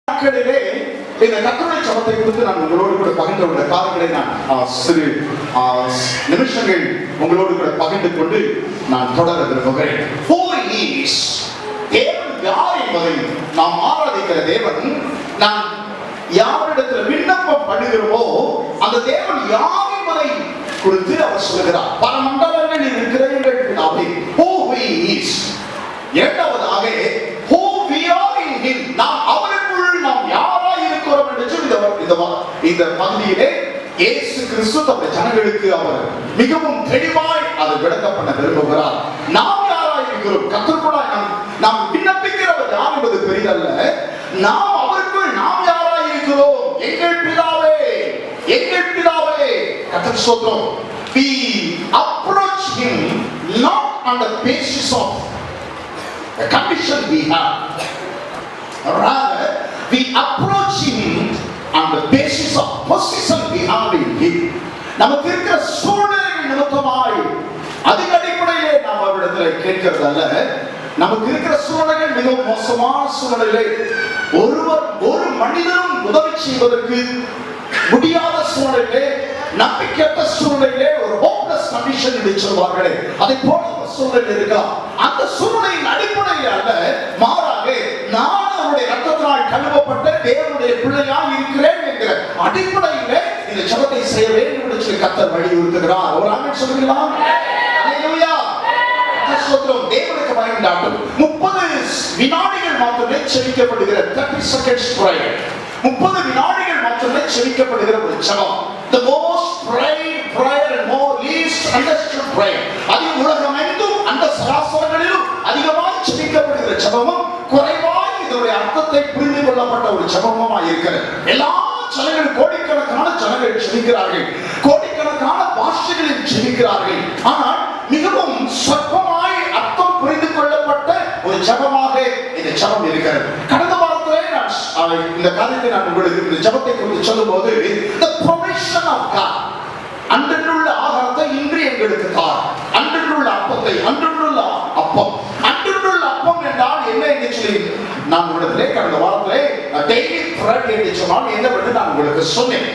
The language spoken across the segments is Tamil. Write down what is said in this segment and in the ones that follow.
நாட்களிலே இந்த கர்த்தருடைய ஜெபத்தை குறித்து நான் உங்களோடு கூட பகிர்ந்து கொண்ட காரியங்களை நான் சிறு நிமிஷங்கள் உங்களோடு கூட பகிர்ந்து கொண்டு நான் தொடர விரும்புகிறேன். தேவன் யார் என்பதை நாம் ஆராதிக்கிற தேவன், நாம் யாரிடத்தில் விண்ணப்பம் பண்ணுகிறோமோ அந்த தேவன் யார் என்பதை குறித்து அவர் சொல்லுகிறார். பரமண்டலங்களில் இருக்கிற எங்கள் பிதாவே, who he is. இரண்டாவதாக who we are in him, நாம் அவருக்குள் நாம் யாராய் இருக்கிறோம் என்று சொல்லி இந்த பகுதியிலே இயேசு கிறிஸ்து தம்முடைய ஜனங்களுக்கு அவர் மிகவும் தெளிவாய் அதை விளக்க பண்ண விரும்புகிறார். நாம் யாராய் இருக்கிறோம், கர்த்தருக்குள்ளாய் நாம் விண்ணப்பிக்கிறவர் யார் என்பது பெரிதல்ல, நாம் அவருக்குள் நாம் யாராய் இருக்கிறோம். எங்கள் பிதாவே, எங்கள் பிதாவே. கர்த்தர் ஸ்தோத்திரம். We approach him not on the basis of the condition we have, rather we approach him on the basis of position we have in him. நமக்கு இருக்கிற சூழ்நிலை நிமித்தமாய் அதிக அடிப்படையிலே நாம் அவரிடத்தில் கேட்கிறதல்ல. நமக்கு இருக்கிற சூழ்நிலை மிகவும் மோசமான சூழ்நிலை, ஒரு மனிதனும் உதவி செய்வதற்கு முடியாத சூழ்நிலை, நம்பிக்கையற்ற சூழ்நிலையிலே ஒரு ஹோப்லெஸ் கண்டிஷன் என்று சொல்வார்களே, அதை போல ஒரு சூழ்நிலை இருக்கலாம். அந்த சூழ்நிலையின் அடிப்படையில் அல்ல, மாறாக நான் அவருடைய ரத்தத்தினால் கழுவப்பட்ட தேவனுடைய பிள்ளையாக இருக்கிறேன் என்கிற அடிப்படையிலே இந்த ஜெபத்தை செய்ய வேண்டும் என்று சொல்லி கர்த்தர் வலியுறுத்துகிறார். ஒரு ஆமென் சொல்லுங்களா? ஹல்லேலூயா. ஸ்தோத்திரம். தேவனுக்கு பயந்தாட்டும் 30 வினாடிகள் மாத்திரமே செபிக்கப்படுகிற 30 seconds prayer, 30 வினாடிகள் மாத்திரமே செபிக்கப்படுகிற ஒரு ஜெபம். The most prayed prayer and more least understood prayer. அது உலகமெங்கும் அந்த சராசரங்களிலும் அதிகமாக செபிக்கப்படுகிற ஜெபமும் குறைவாய் இதனுடைய அர்த்தத்தை புரிந்து கொள்ளப்பட்ட ஒரு ஜெபமாய் இருக்கிறது. எல்லா ஜனங்களும் கோடிக்கணக்கான ஜனங்கள் செபிக்கிறார்கள், கோடிக்கணக்கான பாஷைகளில் செபிக்கிறார்கள். ஆனால் மிகவும் சொற்பமாய் அர்த்தம் புரிந்து கொள்ளப்பட்ட ஒரு ஜெபமாக இந்த ஜெபம் இருக்கிறது. கடந்த வாரத்திலே நான் இந்த காரியத்தை நான் உங்களுக்கு இந்த ஜெபத்தை குறித்து சொல்லும்போது, the provision of God, அன்றையுள்ள ஆகாரத்தை இன்று எங்களுக்கு தார், அன்றையுள்ள அப்பத்தை, அன்றையுள்ள அப்பம். அன்றையுள்ள அப்பம் என்றால் என்ன என்று சொல்லி நான் உங்களுக்கு கடந்த வாரத்திலே டெய்லி பிரெட் என்று சொன்னால் என்னவென்று நான் உங்களுக்கு சொன்னேன்.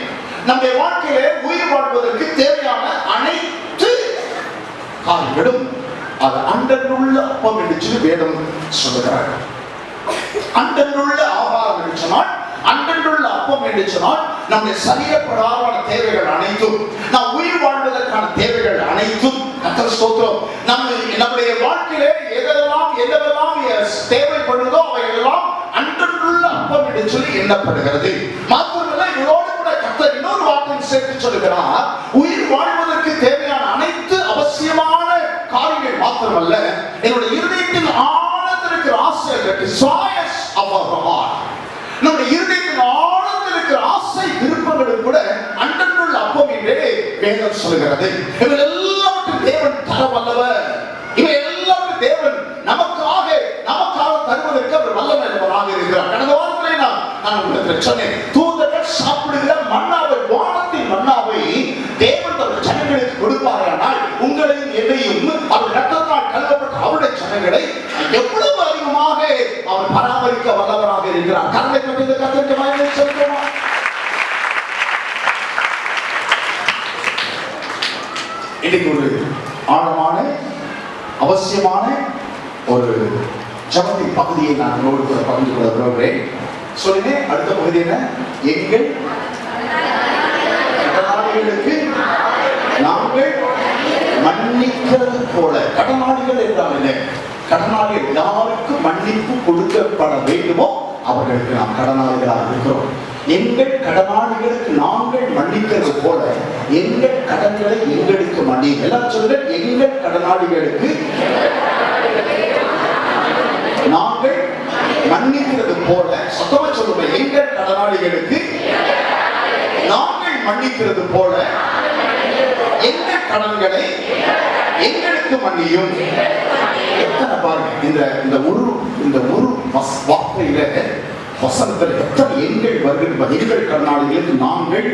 நம்முடைய வாழ்க்கையிலே உயிர் வாழ்வதற்கு தேவையான அனைத்து காரியங்களும் அது அன்றையுள்ள அப்பம் என்று சொல்லி வேதம் சொல்லுகிறார். அன்றையுள்ள ஆகாரம் என்று சொன்னால், அன்றையுள்ள அப்பம் என்று சொன்னால் நம்முடைய சரீர பிரகாரமான தேவைகள் அனைத்தும், நாம் உயிர் வாழ்வதற்கான தேவைகள் அனைத்தும். கர்த்தர் ஸ்தோத்திரம். நம்முடைய வாழ்க்கையிலே எதெல்லாம் தேவைப்படுதோ அவையெல்லாம் அன்றையுள்ள அப்பம் என்று சொல்லி எண்ணப்படுகிறது. மாத்திரமல்ல, இதோடு கூட கர்த்தர் இன்னொரு வார்த்தையை சேர்த்து சொல்லுகிறார். உயிர் வாழ்வதற்கு தேவையான அனைத்து அவசியமான காரியங்கள் மாத்திரமல்ல, என்னுடைய இருதயத்தின் ஆழத்தில் இருக்கிற ஆசை, desires of our heart, நம்முடைய இருதயத்தின் ஆழத்தில் இருக்கிற ஆசை விருப்பங்களும் கூட அன்றையுள்ள அப்பம் என்றே வேதம் சொல்கிறது. இவை எல்லாவற்றையும் தேவன் தர வல்லவர். இவை எல்லாவற்றையும் தேவன் நமக்காக தருவதற்கு அவர் வல்லவராக இருக்கிறார். கடந்த வாரத்திலே நான் உங்களுக்கு சொன்னேன், தூதர்கள் சாப்பிடுகிற மன்னாவை, வானத்தின் மன்னாவை தேவன் தன் ஜனங்களுக்கு கொடுப்பார்கள். உங்களையும் என்னையும் அவர் ரத்தத்தால் கழுவப்பட்ட அவருடைய ஜனங்களை எவ்வளவு அதிகமாக அவர் பராமரிக்க வல்லவராக இருக்கிறார். கரங்களை தட்டி இந்த கர்த்தருக்கு மகிமை செலுத்துவோமா? இன்னைக்கு ஒரு ஆழமான அவசியமான ஒரு ஜெபத்தின் பகுதியை நான் உங்களோடு கூட பகிர்ந்து கொள்ள விரும்புகிறேன். சொல்லுங்க, அடுத்த பகுதி என்ன? எங்கள் கடனாளிகளுக்கு நாங்கள் மன்னிக்கிறது போல. கடனாளிகள் என்றால் என்ன? கடனாளிகள் யாருக்கு மன்னிப்பு கொடுக்கப்பட வேண்டுமோ அவர்களுக்கு நாம் கடனாளிகளாக இருக்கிறோம். எங்கள் கடனாளிகளுக்கு நாங்கள் மன்னிக்கிறது போல எங்கள் கடன்களை எங்களுக்கு மன்னியும். எல்லாரும் சொல்லுங்க, எங்கள் கடனாளிகளுக்கு நாங்கள் மன்னிக்கிறது போல. சத்தமா சொல்லுங்க, எங்கள் கடனாளிகளுக்கு நாங்கள் மன்னிக்கிறது போல எங்கள் கடன்களை எங்களுக்கு மன்னியும். எத்தனை பாருங்க, இந்த ஒரு வார்த்தையில வசனத்தில் எத்தனை எங்கள் வருகிறது. எங்கள் கடனாளிகளுக்கு நாங்கள்,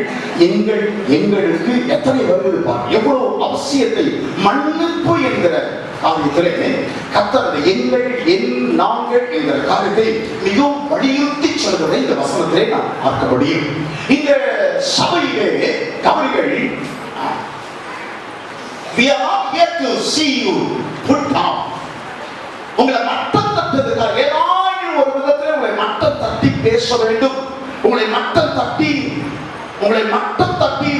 எங்களுக்கு எத்தனை வருகிறது பாருங்க. எவ்வளவு அவசியத்தை மன்னிப்பு என்கிற காரியத்திலே கர்த்தர் எங்கள் என் நாங்கள் என்கிற காரியத்தை மிகவும் வலியுறுத்தி சொல்கிறதை இந்த வசனத்திலே நாம் பார்க்க முடியும். இந்த சபையிலே கவனிகள், we are not here to see you put down. உங்களை மட்டம் தட்டுவதற்காக ஏதாவது ஒரு விதத்தில் உங்களை மட்டம் தட்டி பேச வேண்டும், உங்களை மட்டம் தட்டி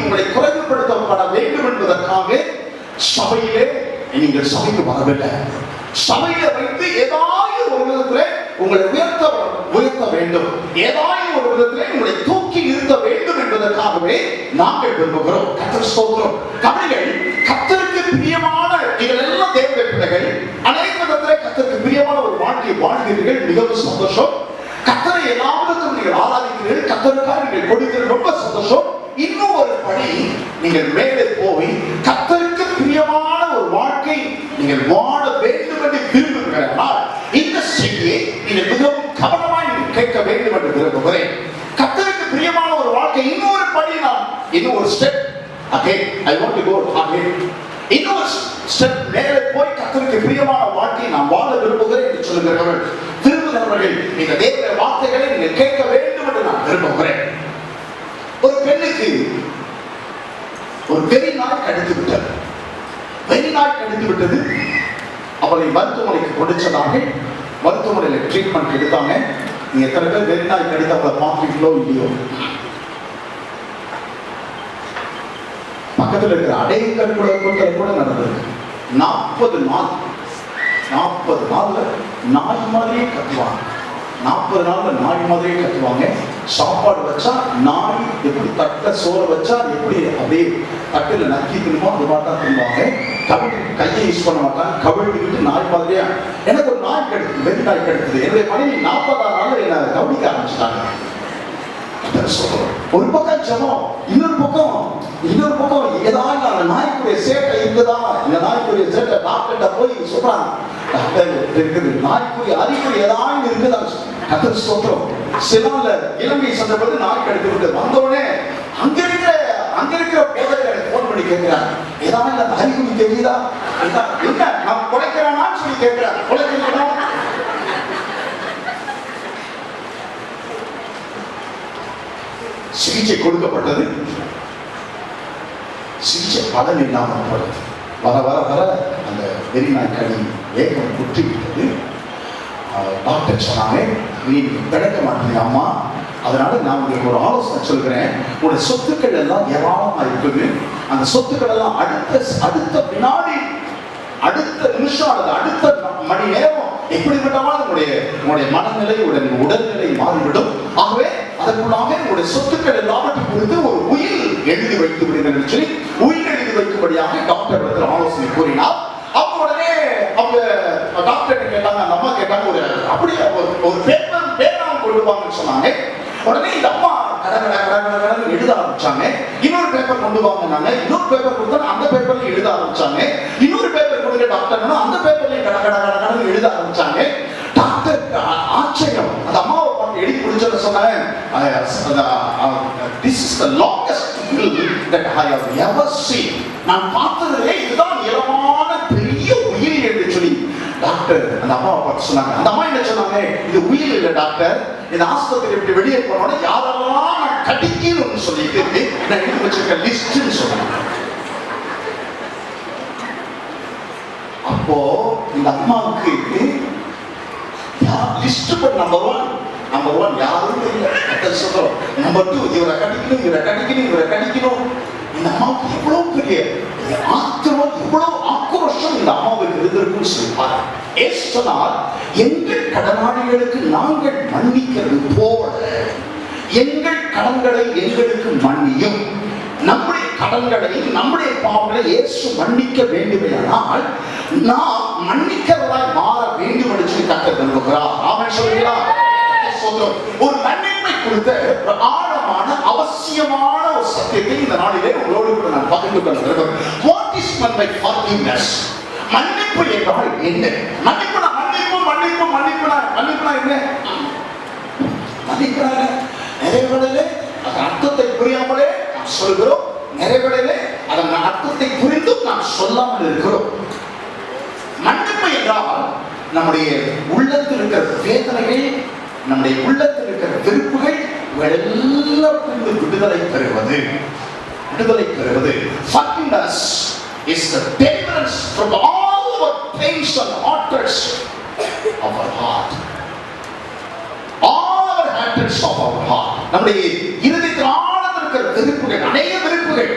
உங்களை குறைவுபடுத்தப்பட வேண்டும் என்பதற்காக சபையிலே நீங்கள் சபைக்கு வரவில்லை. சபையில வைத்து ஏதாவது ஒரு விதத்திலே உங்களை உயர்த்த வேண்டும், ஏதாவது ஒரு விதத்திலே உங்களை தூக்கி நிறுத்த வேண்டும் என்பதற்காகவே நாங்கள் விரும்புகிறோம். கர்த்தர் ஸ்தோத்திரம். கவனிகள், கர்த்தருக்கு பிரியமான நீங்கள் எல்லாம் தேவனுடைய பிள்ளைகள், அநேக விதத்திலே கர்த்தருக்கு பிரியமான ஒரு வாழ்க்கையை வாழ்கிறீர்கள், மிகவும் சந்தோஷம். கர்த்தரை எல்லாவற்றுக்கும் நீங்கள் ஆராதிக்கிறீர்கள், கர்த்தருக்காக நீங்கள் கொடுக்கிறது ரொம்ப சந்தோஷம். இன்னும் ஒரு படி நீங்கள் மேலே போய் கர்த்தருக்கு பிரியமான ஒரு வாழ்க்கை நீங்கள் வாழ வேண்டும் என்று விரும்புகிறீர்கள். இந்த செய்தியை நீங்கள் மிகவும் கவனமாய் கேட்க வேண்டும் என்று விரும்புகிறேன். கர்த்தருக்கு பிரியமான ஒரு வாழ்க்கை இன்னொரு படி, நான் இன்னொரு step again I want to go again, இன்னொரு ஸ்டெப் மேலே போய் கர்த்தருக்கு பிரியமான வாழ்க்கையை நான் வாழ விரும்புகிறேன் என்று விரும்புகிறவர்கள் இந்த தேவனுடைய வார்த்தைகளை நீங்கள் கேட்க வேண்டும் என்று நான் விரும்புகிறேன். ஒரு பெண்ணுக்கு ஒரு வெறி நாய் கடித்து விட்டது. வெறி நாய் கடித்து விட்டது. அவளை மருத்துவமனைக்கு கொண்டு சென்றாங்க. மருத்துவமனையில் ட்ரீட்மெண்ட் எடுத்தாங்க. நீங்க எத்தனை பேர் வெறி நாய் கடித்து அவளை பார்ப்பீங்களோ இல்லையோ? பக்கத்தில் இருக்கிற அடையங்கள் கூட நடந்தது. 40 நாள்ல நாய் மாதிரியே கத்துவாங்க. 40 நாள்ல நாய் மாதிரியே கத்துவாங்க. சாப்பாடு வச்சா நாய் எப்படி தட்ட சோற வச்சா எப்படி அப்படியே தட்டில் நக்கி திரும்போ அது பார்த்தா திரும்புவாங்க. கையை யூஸ் பண்ண மாட்டாங்க. கவிழ்ந்துக்கிட்டு நாய் மாதிரியா. எனக்கு ஒரு நாய் கிடைக்குது, வெறி நாய் கிடைக்குது. என்னுடைய மனைவி 40ஆம் நாள் என்ன கவனிக்க ஆரம்பிச்சிட்டாங்க. ஒரு பக்கம் ஜபம், இன்னொரு பக்கம் ஏதாவது அந்த நாய்க்குரிய சேட்டை இருக்குதா, இந்த நாய்க்குரிய சேட்டை டாக்டர்கிட்ட போய் சொல்றாங்க, டாக்டர் இருக்குது நாய்க்குரிய அறிகுறி ஏதாவது இருக்குதா. கர்த்தர் ஸ்தோத்திரம். சிலால இலங்கை சென்றபோது நாய் கடித்து விட்டு வந்தோடனே அங்க இருக்கிற போதகரை போன் பண்ணி கேட்கிறாங்க, ஏதாவது அந்த அறிகுறி தெரியுதா, என்ன நான் குறைக்கிறானான்னு சொல்லி கேட்கிறாங்க. குறைக்கிறோம். சிகிச்சை கொடுக்கப்பட்டது. சிகிச்சை பலன் இல்லாமல் போனது. வர வர வர அந்த வெறி நாய் கடி வேகம் குற்றி விட்டது. டாக்டர் சொன்னாங்க, நீ பிழைக்க மாட்டீங்க அம்மா, அதனால நான் உங்களுக்கு ஒரு ஆலோசனை சொல்கிறேன். உங்களுடைய சொத்துக்கள் எல்லாம் ஏராளமா இருக்குது. அந்த சொத்துக்கள் எல்லாம் அடுத்த வினாடி, அடுத்த நிமிஷம் அல்லது அடுத்த மணி நேரம் எப்படிப்பட்டமான உங்களுடைய மனநிலை, உடல்நிலை மாறிவிடும். ஆகவே அதற்குள்ளாக உங்களுடைய சொத்துக்கள் எல்லாவற்றையும் குறித்து ஒரு உயில் எழுதி வைத்து விடுங்கள் சொல்லி உயில் எழுதி வைக்கும்படியாக டாக்டர் ஆலோசனை கூறினார். அவங்க உடனே அவங்க டாக்டர் கேட்டாங்க, அந்த அம்மா கேட்டாங்க, அப்படியே ஒரு பேப்பர் கொண்டு வாங்கன்னு சொன்னாங்க. உடனே இந்த அம்மா கடகடன்னு எழுத ஆரம்பிச்சாங்க. இன்னொரு பேப்பர் கொண்டு வாங்கினாங்க. இன்னொரு பேப்பர் கொடுத்தா அந்த பேப்பர்ல எழுத ஆரம்பிச்சாங்க. இன்னொரு பேப்பர் கொடுங்க டாக்டர், அந்த பேப்பர்லயும் கடகடன்னு எழுத ஆரம்பிச்சாங்க. டாக்டர் ஆச்சரியம். அந்த அம்மாவை பார்த்து எழுதி முடிச்சத சொன்னாங்க, this is the longest will that I have ever seen. நான் பார்த்ததிலே இதுதான் இளமான பெரிய உயிர் என்று சொல்லி டாக்டர் அந்த அம்மாவை பார்த்து சொன்னாங்க. அந்த அம்மா என்ன சொன்னாங்க, இது உயிர் இல்லை டாக்டர், இந்த ஆஸ்பத்திரி விட்டு வெளியே போனோட யாரெல்லாம் நான் கடிக்கணும்னு சொல்லிட்டு நான் எழுதி வச்சிருக்க லிஸ்ட்னு சொன்னாங்க. அப்போ இந்த அம்மாவுக்கு லிஸ்ட் நம்பர் ஒன் யாரும் இல்லை. சொல்றோம் நம்பர் 2 இவரை கடிக்கணும். இந்த அம்மாவுக்கு எவ்வளவு பெரிய ஆத்திரம், எவ்வளவு ஆக்ரோஷம் இந்த அம்மாவுக்கு இருந்திருக்குன்னு சொல்லிப்பார். சொன்னால், எங்கள் கடனாளிகளுக்கு நாங்கள் மன்னிக்கிறது போல எங்கள் கடன்களை எங்களுக்கு மன்னியும். நம்முடைய கடன்களை, நம்முடைய பாவங்களை இயேசு மன்னிக்க வேண்டுமானால் நாம் மன்னிக்கிறவராய் மாற வேண்டும் என்று சொல்லி கர்த்தர் விரும்புகிறார். ஆமென் சொல்லுங்களா? ஒரு மன்னிப்பை குறித்த ஆழமான அவசியமான ஒரு சத்தியத்தை இந்த நாளிலே உங்களோடு கூட நான் பகிர்ந்து கொள்ள விரும்புகிறேன். What is forgiveness? மன்னிப்பு என்றால் என்ன? மன்னிப்புனா என்ன? மன்னிப்புனா நிறைய வேளையிலே அதன் அர்த்தத்தை புரியாமலே நாம் சொல்கிறோம். நிறைய வேளையிலே அதன் அர்த்தத்தை புரிந்தும் நாம் சொல்லாமல் இருக்கிறோம். என்றால் நம்முடைய உள்ளத்தில் இருக்கிற வேதனைகள், நம்முடைய உள்ளத்தில் இருக்கிற வெறுப்புகள் எல்லாத்திலிருந்து விடுதலை பெறுவது. Forgiveness is the deliverance from all our pains and altars of our heart. All our altars of our heart. நம்முடைய இருதயத்தில் ஆழத்தில் இருக்கிற வெறுப்புகள், அநேக வெறுப்புகள்,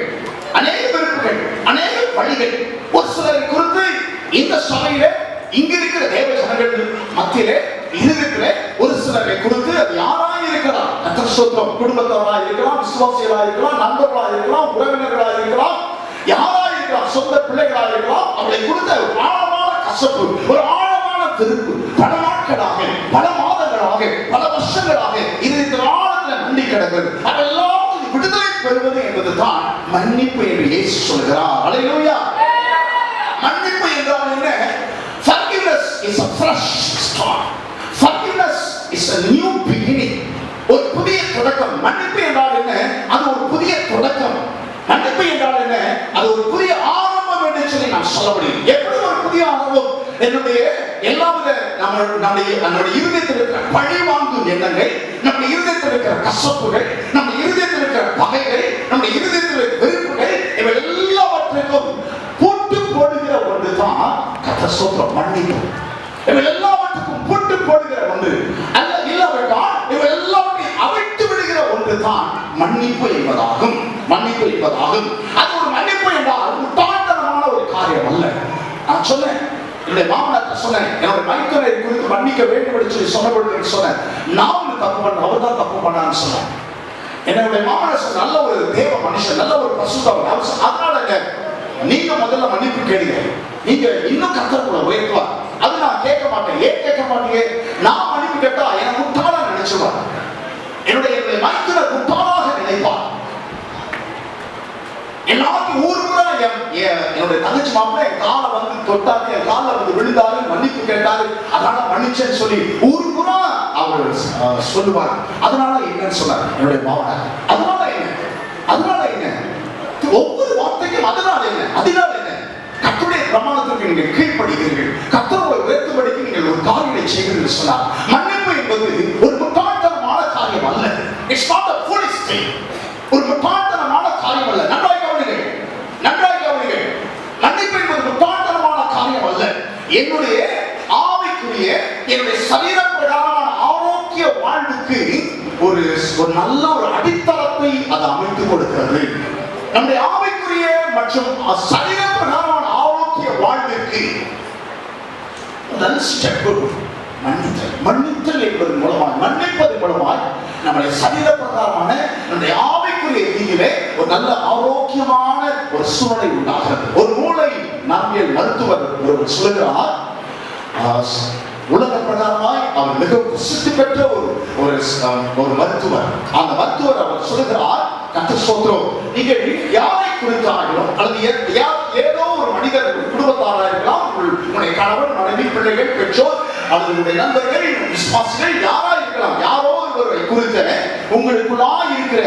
அநேக வழிகள். ஒரு சிலரை குறித்து இந்த சபையிலே இங்க இருக்கிற தேவ ஜனங்கள் மத்தியிலே இருதயத்திலே ஒரு சிலரை குறித்து அது யாராக இருக்கலாம், குடும்பத்தவராக இருக்கலாம், விசுவாசிகளாக இருக்கலாம், நண்பர்களாக இருக்கலாம், உறவினர்களாக இருக்கலாம், யாராக இருக்கலாம், சொந்த பிள்ளைகளாக இருக்கலாம், அவர்களை குறித்த ஒரு ஆழமான கசப்பு, ஒரு ஆழமான திருப்பு, பல நாட்களாக, பல மாதங்களாக, பல வருஷங்களாக இருதயத்தில் ஆழத்தில் நன்றி கிடக்கிறது. அதெல்லாம் விடுதலை பெறுவது என்பதுதான் மன்னிப்பு என்று இயேசு சொல்கிறார். அல்லேலூயா. மன்னிப்பு என்றால் என்ன? Forgiveness is a fresh start. Forgiveness is a new beginning. ஒரு புதிய தொடக்கம். மன்னிப்பு என்றால் என்ன? அது ஒரு புதிய தொடக்கம். மன்னிப்பு என்றால் என்ன? அது ஒரு புதிய ஆரம்பம் என்று சொல்லி நாம் சொல்ல முடியும். எப்படி ஒரு புதிய ஆரம்பம்? என்னுடைய எல்லாவித நம்முடைய இருதயத்தில் இருக்கிற பழி வாங்கும் எண்ணங்கள், நம்முடைய இருதயத்தில் இருக்கிற கசப்புகள், நம்முடைய இருதயத்தில் இருக்கிற பகைகள், நம்முடைய இருதயத்தில் இருக்கிற வெறுப்புகள், இவை எல்லாவற்றுக்கும் பூட்டு போடுகிற ஒன்றுதான் கர்த்தர் மன்னிப்பு. இவை எல்லாவற்றுக்கும் பூட்டு போடுகிற ஒன்று அல்ல, இல்லாவிட்டால் இவை எல்லாவற்றையும் அவிழ்த்து விடுகிற ஒன்றுதான் மன்னிப்பு என்பதாகும். அது ஒரு மன்னிப்பு என்றால் முட்டாள்தனமான ஒரு காரியம் அல்ல. நான் சொன்னேன், என்னுடைய மாமனார் சொன்னேன், என்னுடைய மைத்துனை குறித்து மன்னிக்க வேண்டும் என்று சொல்லி சொன்னபொழுது சொன்னேன், நான் ஒரு தப்பு பண்ண, அவர் தான் தப்பு பண்ணான்னு சொன்னேன். என்னுடைய மாமனார் நல்ல ஒரு தேவ மனுஷன், நல்ல ஒரு பசுத்தவர். அதனால நீங்க முதல்ல மன்னிப்பு கேளுங்க, நீங்க இன்னும் கர்த்தருக்குள்ள உயர்த்துவார். அது நான் கேட்க மாட்டேன். ஏன் கேட்க மாட்டீங்க? நான் மன்னிப்பு கேட்டா எனக்கு முட்டாளா நினைச்சுவார். என்னுடைய மைத்துனர் முட்டாளாக நினைப்பார். எல்லாத்தையும் ஊருக்குள்ள என்னுடைய தங்கச்சி மாப்பிள்ள என் காலை வந்து தொட்டாரு, என் காலில் வந்து விழுந்தாரு, மன்னிப்பு கேட்டாரு, அதனால மன்னிச்சேன்னு சொல்லி ஊருக்குள்ள அவர் சொல்லுவார். அதனால என்னன்னு சொன்னார் என்னுடைய மாமனார். அதனால என்ன? ஒவ்வொரு வார்த்தைக்கும் அதனால என்ன? கர்த்தருடைய பிரமாணத்திற்கு நீங்கள் கீழ்ப்படுகிறீர்கள், கர்த்தரை உயர்த்தும்படிக்கு நீங்கள் ஒரு காரியத்தை செய்கிறீர்கள் சொன்னார். மன்னிப்பு என்பது ஒரு முட்டாள்தனமான காரியம் அல்ல. It's not a foolish thing. ஒரு முட்டாள்தனமான காரியம் அல்ல. நன்றாய் கவனிங்கள். மன்னிப்பு என்பது முட்டாள்தனமான காரியம் அல்ல. என்னுடைய ஆவிக்குரிய, என்னுடைய சரீர பிரகாரமான ஆரோக்கிய வாழ்வுக்கு ஒரு நல்ல ஒரு அடித்தளத்தை அது அமைத்து கொடுக்கிறது. நம்முடைய ஆவிக்குரிய மற்றும் சரீர பிரகாரமான ஆரோக்கிய வாழ்விற்கு மன்னித்தல் என்பதன் மூலமாக, மன்னிப்பதன் மூலமாக நம்முடைய சரீர பிரகாரமான நம்முடைய ஆவிக்குரிய ரீதியிலே ஒரு நல்ல ஆரோக்கியமான ஒரு சூழ்நிலை உண்டாகிறது. ஒரு மூளை நரம்பியல் மருத்துவர் ஒருவர் சொல்லுகிறார், உலக பிரகாரமாய் அவர் மிக பிரசித்தி பெற்ற ஒரு மருத்துவர். அந்த மருத்துவர் அவர் சொல்லுகிறார், கர்த்தர் ஸ்தோத்திரம், நீங்கள் யாரை குறித்தாலும் அல்லது ஏதோ ஒரு மனிதர் குடும்பத்தாராக இருக்கலாம், உங்களுடைய கணவன், மனைவி, பிள்ளைகள், பெற்றோர் அல்லது உங்களுடைய நண்பர்கள், விசுவாசிகள் யாரா இருக்கலாம், யாரோ ஒருவரை குறித்த உங்களுக்குள்ளாய் இருக்கிற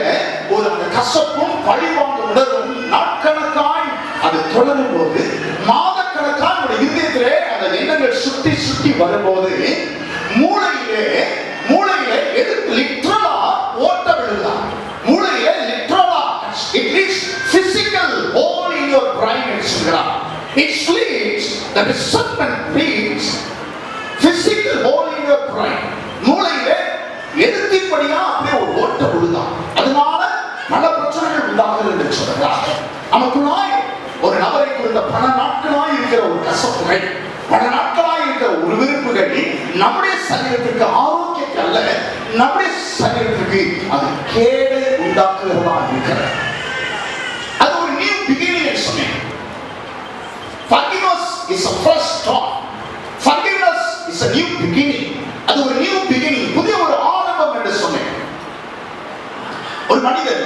ஒரு அந்த கசப்பும் பழிவாங்க உணர்வும் நாட்கணக்காய் அது தொடரும் போது, மாதக்கணக்காய் உங்களுடைய இதயத்திலே அந்த எண்ணங்கள் சுற்றி வரும்போது மூளையிலே எடுத்து லிட்டரலா ஓட்ட விழுதான். மூளையிலே லிட்டரலா it is physical hole in your brain என்று சொல்கிறார். It sleeps, the discernment leads physical hole in your brain. மூளையிலே எடுத்தின்படியா அப்படியே ஒரு ஓட்ட விழுதான். அதனால பல பிரச்சனைகள் உண்டாகுது என்று சொல்கிறார். நமக்குள்ளாய் ஒரு நபரை குறித்த பல நாட்களாய் இருக்கிற ஒரு கசப்புகள், பல நாட்களாய் இருக்கிற ஒரு விருப்புகள் நம்முடைய சரீரத்திற்கு ஆரோக்கியத்தை அல்ல, நம்முடைய சரீரத்திற்கு அது கேடு உண்டாக்குகிறதா இருக்கிறது. அது ஒரு நியூ பிகினிங் சொன்னேன். Forgiveness is a fresh start. Forgiveness is a new beginning. அது ஒரு நியூ பிகினிங், புதிய ஒரு ஆரம்பம் என்று சொன்னேன். ஒரு மனிதர்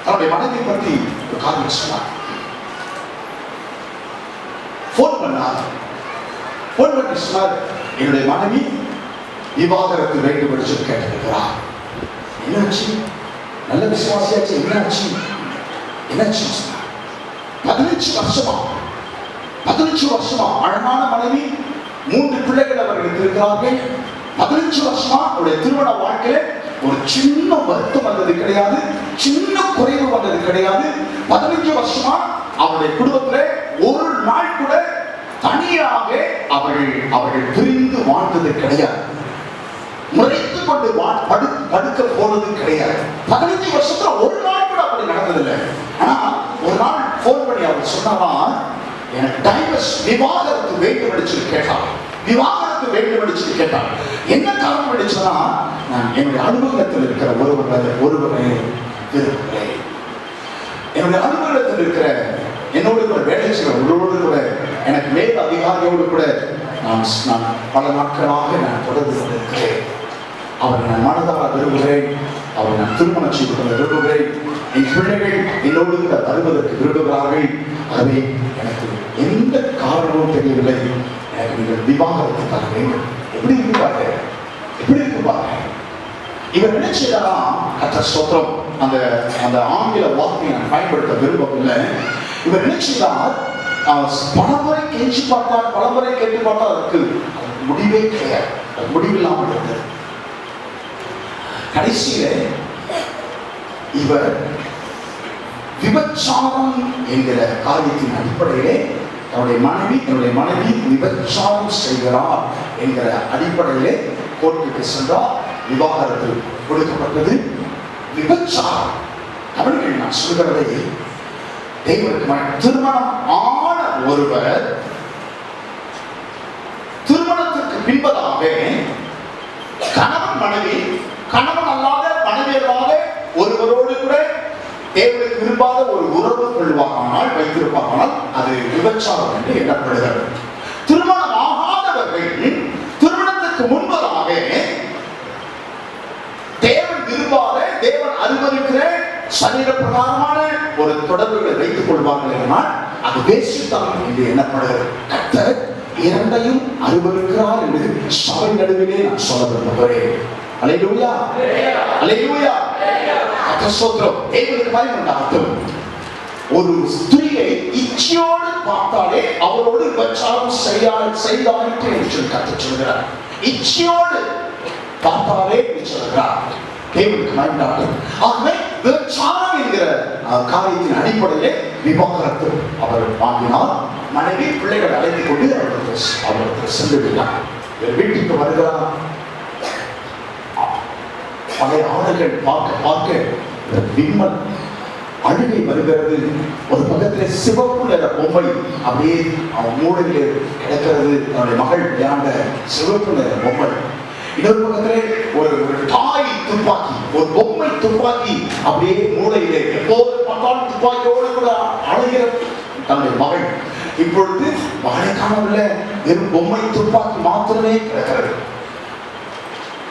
தன்னுடைய மனைவி பற்றி ஒரு காரியம் சொன்னார். போன் பண்ணி சொன்னார், என்னுடைய மனைவி விவாகரத்து வேண்டும் என்று சொல்லி கேட்டிருக்கிறார். என்னாச்சு? நல்ல விசுவாசியாச்சு. என்னாச்சு? 15 வருஷமா 15 வருஷமா அழகான மனைவி, 3 பிள்ளைகள் அவர்களுக்கு இருக்கிறார்கள். 15 வருஷமா அவருடைய திருமண வாழ்க்கையில ஒரு சின்ன வருத்தம் வந்தது கிடையாது, சின்ன குறைவு வந்தது கிடையாது. 15 வருஷமா அவருடைய குடும்பத்துல ஒரு நாள் கூட தனியாக அவர்கள் பிரிந்து வாழ்ந்தது கிடையாது, முறைத்து கொண்டு படுக்க போனது கிடையாது. 15 வருஷத்துல ஒரு நாள் கூட அப்படி நடந்ததில்லை. ஆனா ஒரு நாள் போன் பண்ணி அவர் சொன்னாரா, எனக்கு டைவர்ஸ், விவாகரத்து வேண்டும் என்று கேட்டார். விவாகரத்து வேண்டும் என்று கேட்டார். என்ன காரணம் என்று சொன்னா, நான் என்னுடைய அலுவலகத்தில் இருக்கிற ஒருவரை விரும்புகிறேன். என்னுடைய அலுவலகத்தில் இருக்கிற என்னோடு கூட வேலை செய்கிற ஒருவரோடு கூட, எனக்கு மேல் அதிகாரியோடு கூட நான் பல நாட்களாக நான் தொடர்பு கொண்டிருக்கிறேன். அவரை நான் மனதார விரும்புகிறேன், அவரை நான் திருமணம் செய்து கொள்ள விரும்புகிறேன். என் பிள்ளைகள் என்னோடு கூட வருவதற்கு விரும்புகிறார்கள். ஆகவே எனக்கு எந்த காரணமும் தெரியவில்லை, எனக்கு நீங்கள் விவாகரத்து தர வேண்டும். எப்படி இருப்பாங்க, எப்படி இருப்பாங்க. இவர் என்ன செய்யறா, கர்த்தர் ஸ்தோத்திரம், அந்த ஆங்கில வார்த்தையை நான் பயன்படுத்த விரும்பவில்லை. இவர் என்ன செய்தார், பலமுறை கெஞ்சி பார்த்தார், பலமுறை கேட்டு பார்த்தார், அதுக்கு முடிவே கிடையாது, முடிவில்லாமல் இருந்தது. கடைசியில இவர் விபச்சாரம் என்கிற காரியத்தின் அடிப்படையிலே என்னுடைய மனைவி விபச்சாரம் செய்கிறார் என்கிற அடிப்படையிலே கோர்ட்டுக்கு சென்றார். விவாகரத்து கொடுக்கப்பட்டது. விபச்சாரம், தமிழில் நான் சொல்கிறதை தெய்வருக்கு திருமணம் ஆன ஒருவர் திருமணத்திற்கு பின்பதாக கணவன் அல்லாத மனைவி அல்லாத ஒருவரோடு கூட தேவனுக்கு விரும்பாத ஒரு உறவு கொள்வானால் வைத்திருப்பானால் அது விபச்சாரம் என்று எண்ணப்படுகிறது. திருமணம் ஆகாதவர்கள் திருமணத்திற்கு முன்பதாக தேவன் விரும்பாத, தேவன் அனுமதிக்கிற சரீர பிரகாரமான ஒரு தொடர்புகளை வைத்துக் கொள்வார்கள் என்றால் அது வேசித்தனம் என்று எண்ணப்படுகிறது. கர்த்தர் இரண்டையும் அனுமதிக்கிறார் என்று சபை நடுவிலே நான் சொல்ல விரும்புகிறேன். அல்லேலூயா, அல்லேலூயா. ஸ்தோத்திரம். தேவனுக்கு பயந்து உண்டாகட்டும். ஒரு ஸ்திரீயை இச்சையோடு பார்த்தாலே அவரோடு விபச்சாரம் செய்தாயிற்று என்று கர்த்தர் சொல்கிறார். இச்சையோடு பார்த்தாலே சொல்கிறார். தேவனுக்கு பயந்து உண்டாகட்டும். ஆகவே விபச்சாரம் என்கிற காரியத்தின் அடிப்படையிலே விவாகரத்து அவர் வாங்கினார். மனைவி பிள்ளைகளை அழைத்துக் கொண்டு அவருக்கு சென்று விட்டார். வீட்டுக்கு வருகிறார். பழைய ஆடைகள் பார்க்க விம்மல் அழுகை வருகிறது. ஒரு பக்கத்தில் சிவப்பு நிற பொம்மை அப்படியே அவன் மூளையிலே கிடக்கிறது. அவருடைய மகள் விளையாண்ட சிவப்பு நிற பொம்மை. இன்னொரு பக்கத்திலே ஒரு டாய் துப்பாக்கி, ஒரு பொம்மை துப்பாக்கி அப்படியே மூளையிலே எப்போது பார்த்தாலும் துப்பாக்கியோடு கூட அழுகிற தன்னுடைய மகள். இப்பொழுது மகளை காணவில்லை, வெறும் பொம்மை துப்பாக்கி மாத்திரமே கிடக்கிறது.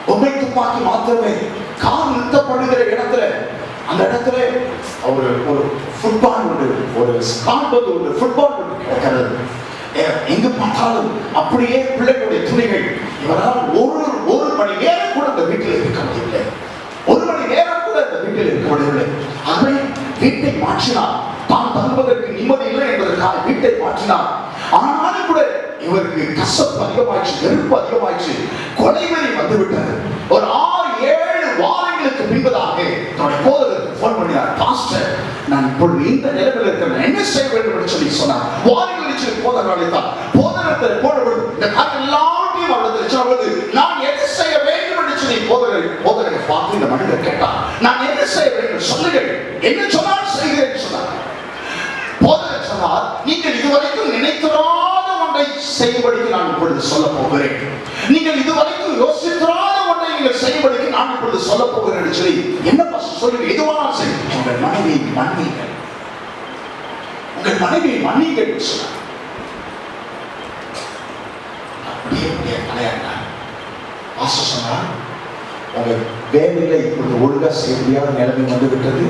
பொம்மை துப்பாக்கி மாத்திரமே. கார் நிறுத்தப்படுகிற இடத்துல, அந்த இடத்துல ஒரு ஃபுட்பால் ஒன்று, ஒரு கால்பந்து ஒன்று, ஃபுட்பால் ஒன்று கிடக்கிறது. எங்கு பார்த்தாலும் அப்படியே பிள்ளைகளுடைய துணிகள். இவரால் ஒரு மணி நேரம் கூட அந்த வீட்டில் இருக்க முடியவில்லை. ஒரு மணி நேரம் கூட அந்த வீட்டில் இருக்க முடியவில்லை. அதை வீட்டை மாற்றினார். தான் தங்குவதற்கு நிம்மதி இல்லை என்பதற்காக வீட்டை மாற்றினார். ஆனாலும் கூட இவருக்கு கசப்பு அதிகமாயிடுச்சு, வெறுப்பு அதிகமாயிடுச்சு, கொலைவெறி வந்துவிட்டது. ஒரு 6-7 வாரங்களுக்கு பின்பதாக தன்னுடைய போதகருக்கு போன் பண்ணினார். பாஸ்டர், நான் இப்பொழுது இந்த நிலைமையில் இருக்கிறேன், என்ன செய்ய வேண்டும் என்று சொல்லி சொன்னார். வாரங்கள் போதகர் அழைத்தார். போதகத்தை போடுவது இந்த காரியம் எல்லாத்தையும் அவரது நான் என்ன செய்ய வேண்டும் என்று சொல்லி போதகரை பார்த்து இந்த மனிதர் கேட்டார். நான் என்ன செய்ய வேண்டும் சொல்லுங்கள், என்ன சொன்னால் செய்கிறேன் சொன்னார். போதகர் சொன்னார், நீங்கள் இதுவரைக்கும் நினைத்திராத ஒன்றை செய்யும்படிக்கு நான் இப்பொழுது சொல்ல போகிறேன். நீங்கள் இதுவரைக்கும் யோசித்திராத ஒன்றை நீங்கள் செய்யும்படிக்கு நான் இப்பொழுது சொல்ல போகிறேன் என்று சொல்லி, என்ன சொல்லுங்க, எதுவானால் சரி, உங்கள் மனைவியை மன்னியுங்கள், உங்கள் மனைவியை மன்னியுங்கள் சொன்னார். அப்படியே தலையாண்டார். ஆசை சொன்னார், உங்க வேலையில இப்பொழுது ஒழுங்கா செய்ய முடியாத நிலைமை வந்துவிட்டது.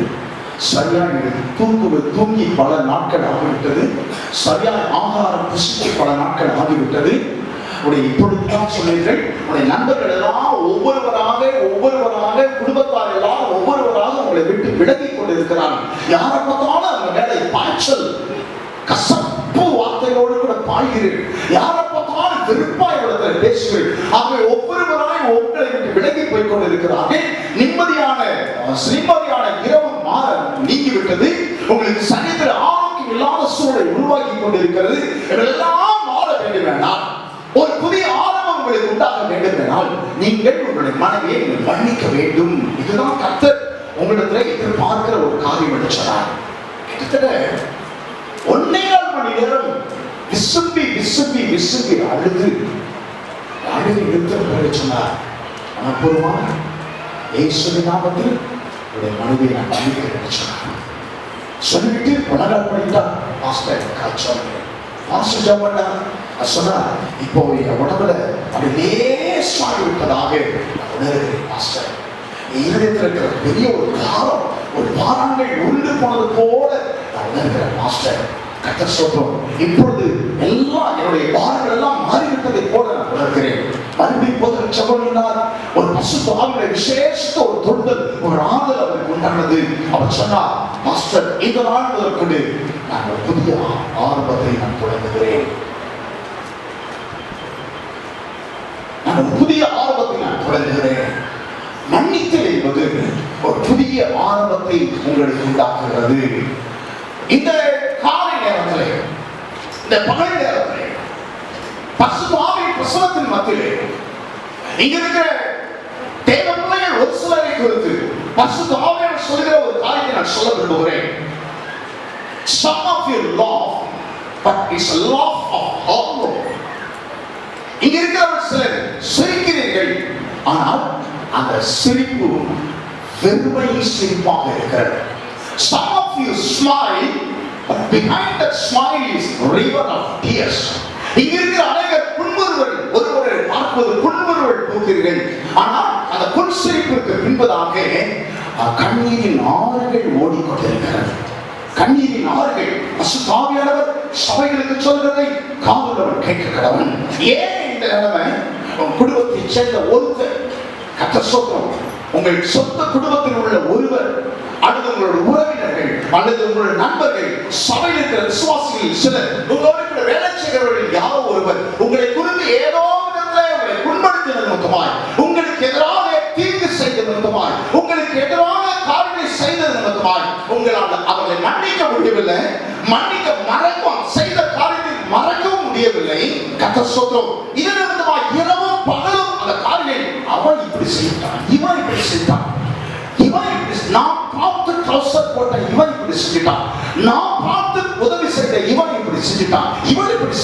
சரியாக தூங்கி பல நாட்கள் ஆகிவிட்டது. சரியாக ஆகாரம் புசித்து பல நாட்கள் ஆகிவிட்டது. உடைய இப்பொழுதுதான் சொன்னீர்கள், உடைய நண்பர்கள் எல்லாம் ஒவ்வொருவராக குடும்பத்தார் எல்லாம் ஒவ்வொருவராக உங்களை விட்டு விலகி கொண்டிருக்கிறார்கள். யாரை பார்த்தாலும் அந்த வேலை பாய்ச்சல், கசப்பு வார்த்தைகளோடு கூட கொண்டிருக்கிறார்கள். நிம்மதியான இரவு மாற நீங்கிவிட்டது. உங்களுக்கு சரீரத்தில் ஆரோக்கியம் இல்லாத சூழலை உருவாக்கி கொண்டிருக்கிறது. இதெல்லாம் மாற வேண்டுமென்றால், ஒரு புதிய ஆரம்பம் உங்களுக்கு உண்டாக வேண்டுமென்றால், நீங்கள் உங்களுடைய மனைவியை மன்னிக்க வேண்டும். இதுதான் கர்த்தர் உங்களிடத்தில் எதிர்பார்க்கிற ஒரு காரியம் என்று சொன்னார். கிட்டத்தட்ட 1.25 மணி நேரம் விசும்பி விசும்பி விசும்பி அழுது எடுத்து சொன்னார். மனப்பூர்வமாக இயேசுவின் நாமத்தில் உடைய மனைவியை நான் மன்னிக்கிறேன் சொன்னார். சொல்லிட்டு உணரால் பண்ணிட்டா மாஸ்டர் காய்ச்சல் மாஸ்டர் ஜாமண்டா சொன்னார். இப்போ என் உடம்புல அப்படி லேசாகி விட்டதாக உணர்கிறேன் மாஸ்டர். இருதயத்தில் இருக்கிற பெரிய ஒரு பாரம், ஒரு பாரங்கள் உருண்டு போனது போல நான் உணர்கிறேன் மாஸ்டர். கர்த்தர் ஸ்தோத்திரம். இப்பொழுது எல்லாம் என்னுடைய பாரங்கள் எல்லாம் மாறிவிட்டதை போல நான் உணர்கிறேன். மறுபடியும் போது சகோதரனார் ஒரு பரிசுத்த ஆவியுடைய விசேஷ ஒரு தொடுதல், ஒரு ஆறுதல் அவருக்கு உண்டானது. அவர் சொன்னார், மாஸ்டர் இந்த நாள் முதற்கொண்டு நான் ஒரு புதிய ஆரம்பத்தை நான் தொடங்குகிறேன். நான் ஒரு புதிய ஆரம்பத்தை நான் தொடங்குகிறேன். மன்னித்தல் என்பது ஒரு புதிய ஆரம்பத்தை உங்களுக்கு உண்டாக்குகிறது. இந்த காலை நேரத்திலே, இந்த பகல் நேரத்திலே, பரிசுத்த ஆவியின் பிரசன்னத்தின் மத்தியிலே இங்க இருக்கிற தேவ பிள்ளைகள் ஒரு சிலரை குறித்து பரிசுத்த ஆவியானவர் சொல்கிற ஒரு காரியத்தை நான் சொல்ல விரும்புகிறேன். Some of you laugh, but it's a laugh of horror. இங்க இருக்கிற சிலர் சிரிக்கிறீர்கள், ஆனால் அந்த சிரிப்பு வெறுமை சிரிப்பாக இருக்கிறது. Some of you smile, but behind that smile is river of tears. இங்க இருக்கிற அநேகர் புன்முறுவல், ஒருவரை பார்ப்பது புன்முறுவல் பூக்கிறீர்கள், ஆனால் அந்த புன்சிரிப்பிற்கு பின்பதாக கண்ணீரின் ஆறுகள் ஓடிக்கொண்டிருக்கிறது. கண்ணீரின் ஆறுகள். பரிசுத்த ஆவியானவர் சபைகளுக்கு சொல்கிறதை காதுள்ளவன் கேட்க கடவன். ஏன் இந்த நிலைமை? குடும்பத்தை சேர்ந்த ஒருத்தர், கர்த்தர் ஸ்தோத்திரம், உங்கள் சொந்த குடும்பத்தில் உள்ள ஒருவர் அல்லது உங்களுடைய உறவினர்கள் அல்லது உங்களுடைய நண்பர்கள், சபையில் இருக்கிற விசுவாசிகள் சிலர், உங்களோடு இருக்கிற வேலை செய்கிறவர்கள் யாரோ ஒருவர் உங்களை குறித்து ஏதோ விதத்தில் உங்களை புண்படுத்தின நிமித்தமாய், உங்களுக்கு எதிராக தீங்கு செய்த நிமித்தமாய், உங்களுக்கு எதிராக காரியங்களை செய்தது நிமித்தமாய் உங்களால் அவர்களை மன்னிக்க முடியவில்லை, செய்த காரியத்தை மறக்கவும் முடியவில்லை. கர்த்தர் ஸ்தோத்திரம். இது நிமித்தமாய் இரவும் பகலும் அந்த காரியம், அவன் இப்படி செய்தான், இவன் இப்படி செய்தான், இவன் இப்படி, நான் பார்த்து ட்ரௌசர் போட்ட இவன் இப்படி செஞ்சிட்டான், நான் பார்த்து உதவி செய்த இவன் இப்படி செஞ்சிட்டான், இவன் இப்படி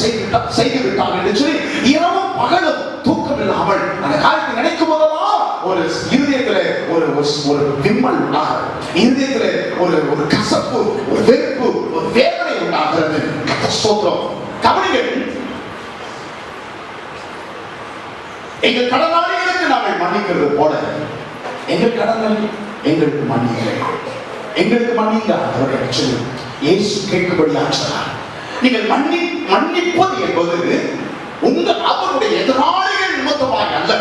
செய்து விட்டான் என்று சொல்லி இரவும் பகலும் தூக்கம் இல்லாமல் அந்த காரியத்தை நினைக்கும் போதெல்லாம் ஒரு இருதயத்திலே ஒரு விம்மல் உண்டாகிறது, இருதயத்திலே ஒரு கசப்பு, ஒரு வெறுப்பு, ஒரு வேதனை உண்டாகிறது. ஸ்தோத்திரம். கவனிங்கள், எங்கள் கடனாளிகளுக்கு நாங்கள் மன்னிக்கிறது போல எங்கள் கடன்கள் எங்களுக்கு மன்னியுங்கள், எங்களுக்கு மன்னிங்க அவர்கள் சொல்லி இயேசு கேட்கும்படியாக சொன்னார். நீங்கள் மன்னிப்பது என்பது அவருடைய எதிராளிகள் நிமித்தமாய் அல்ல.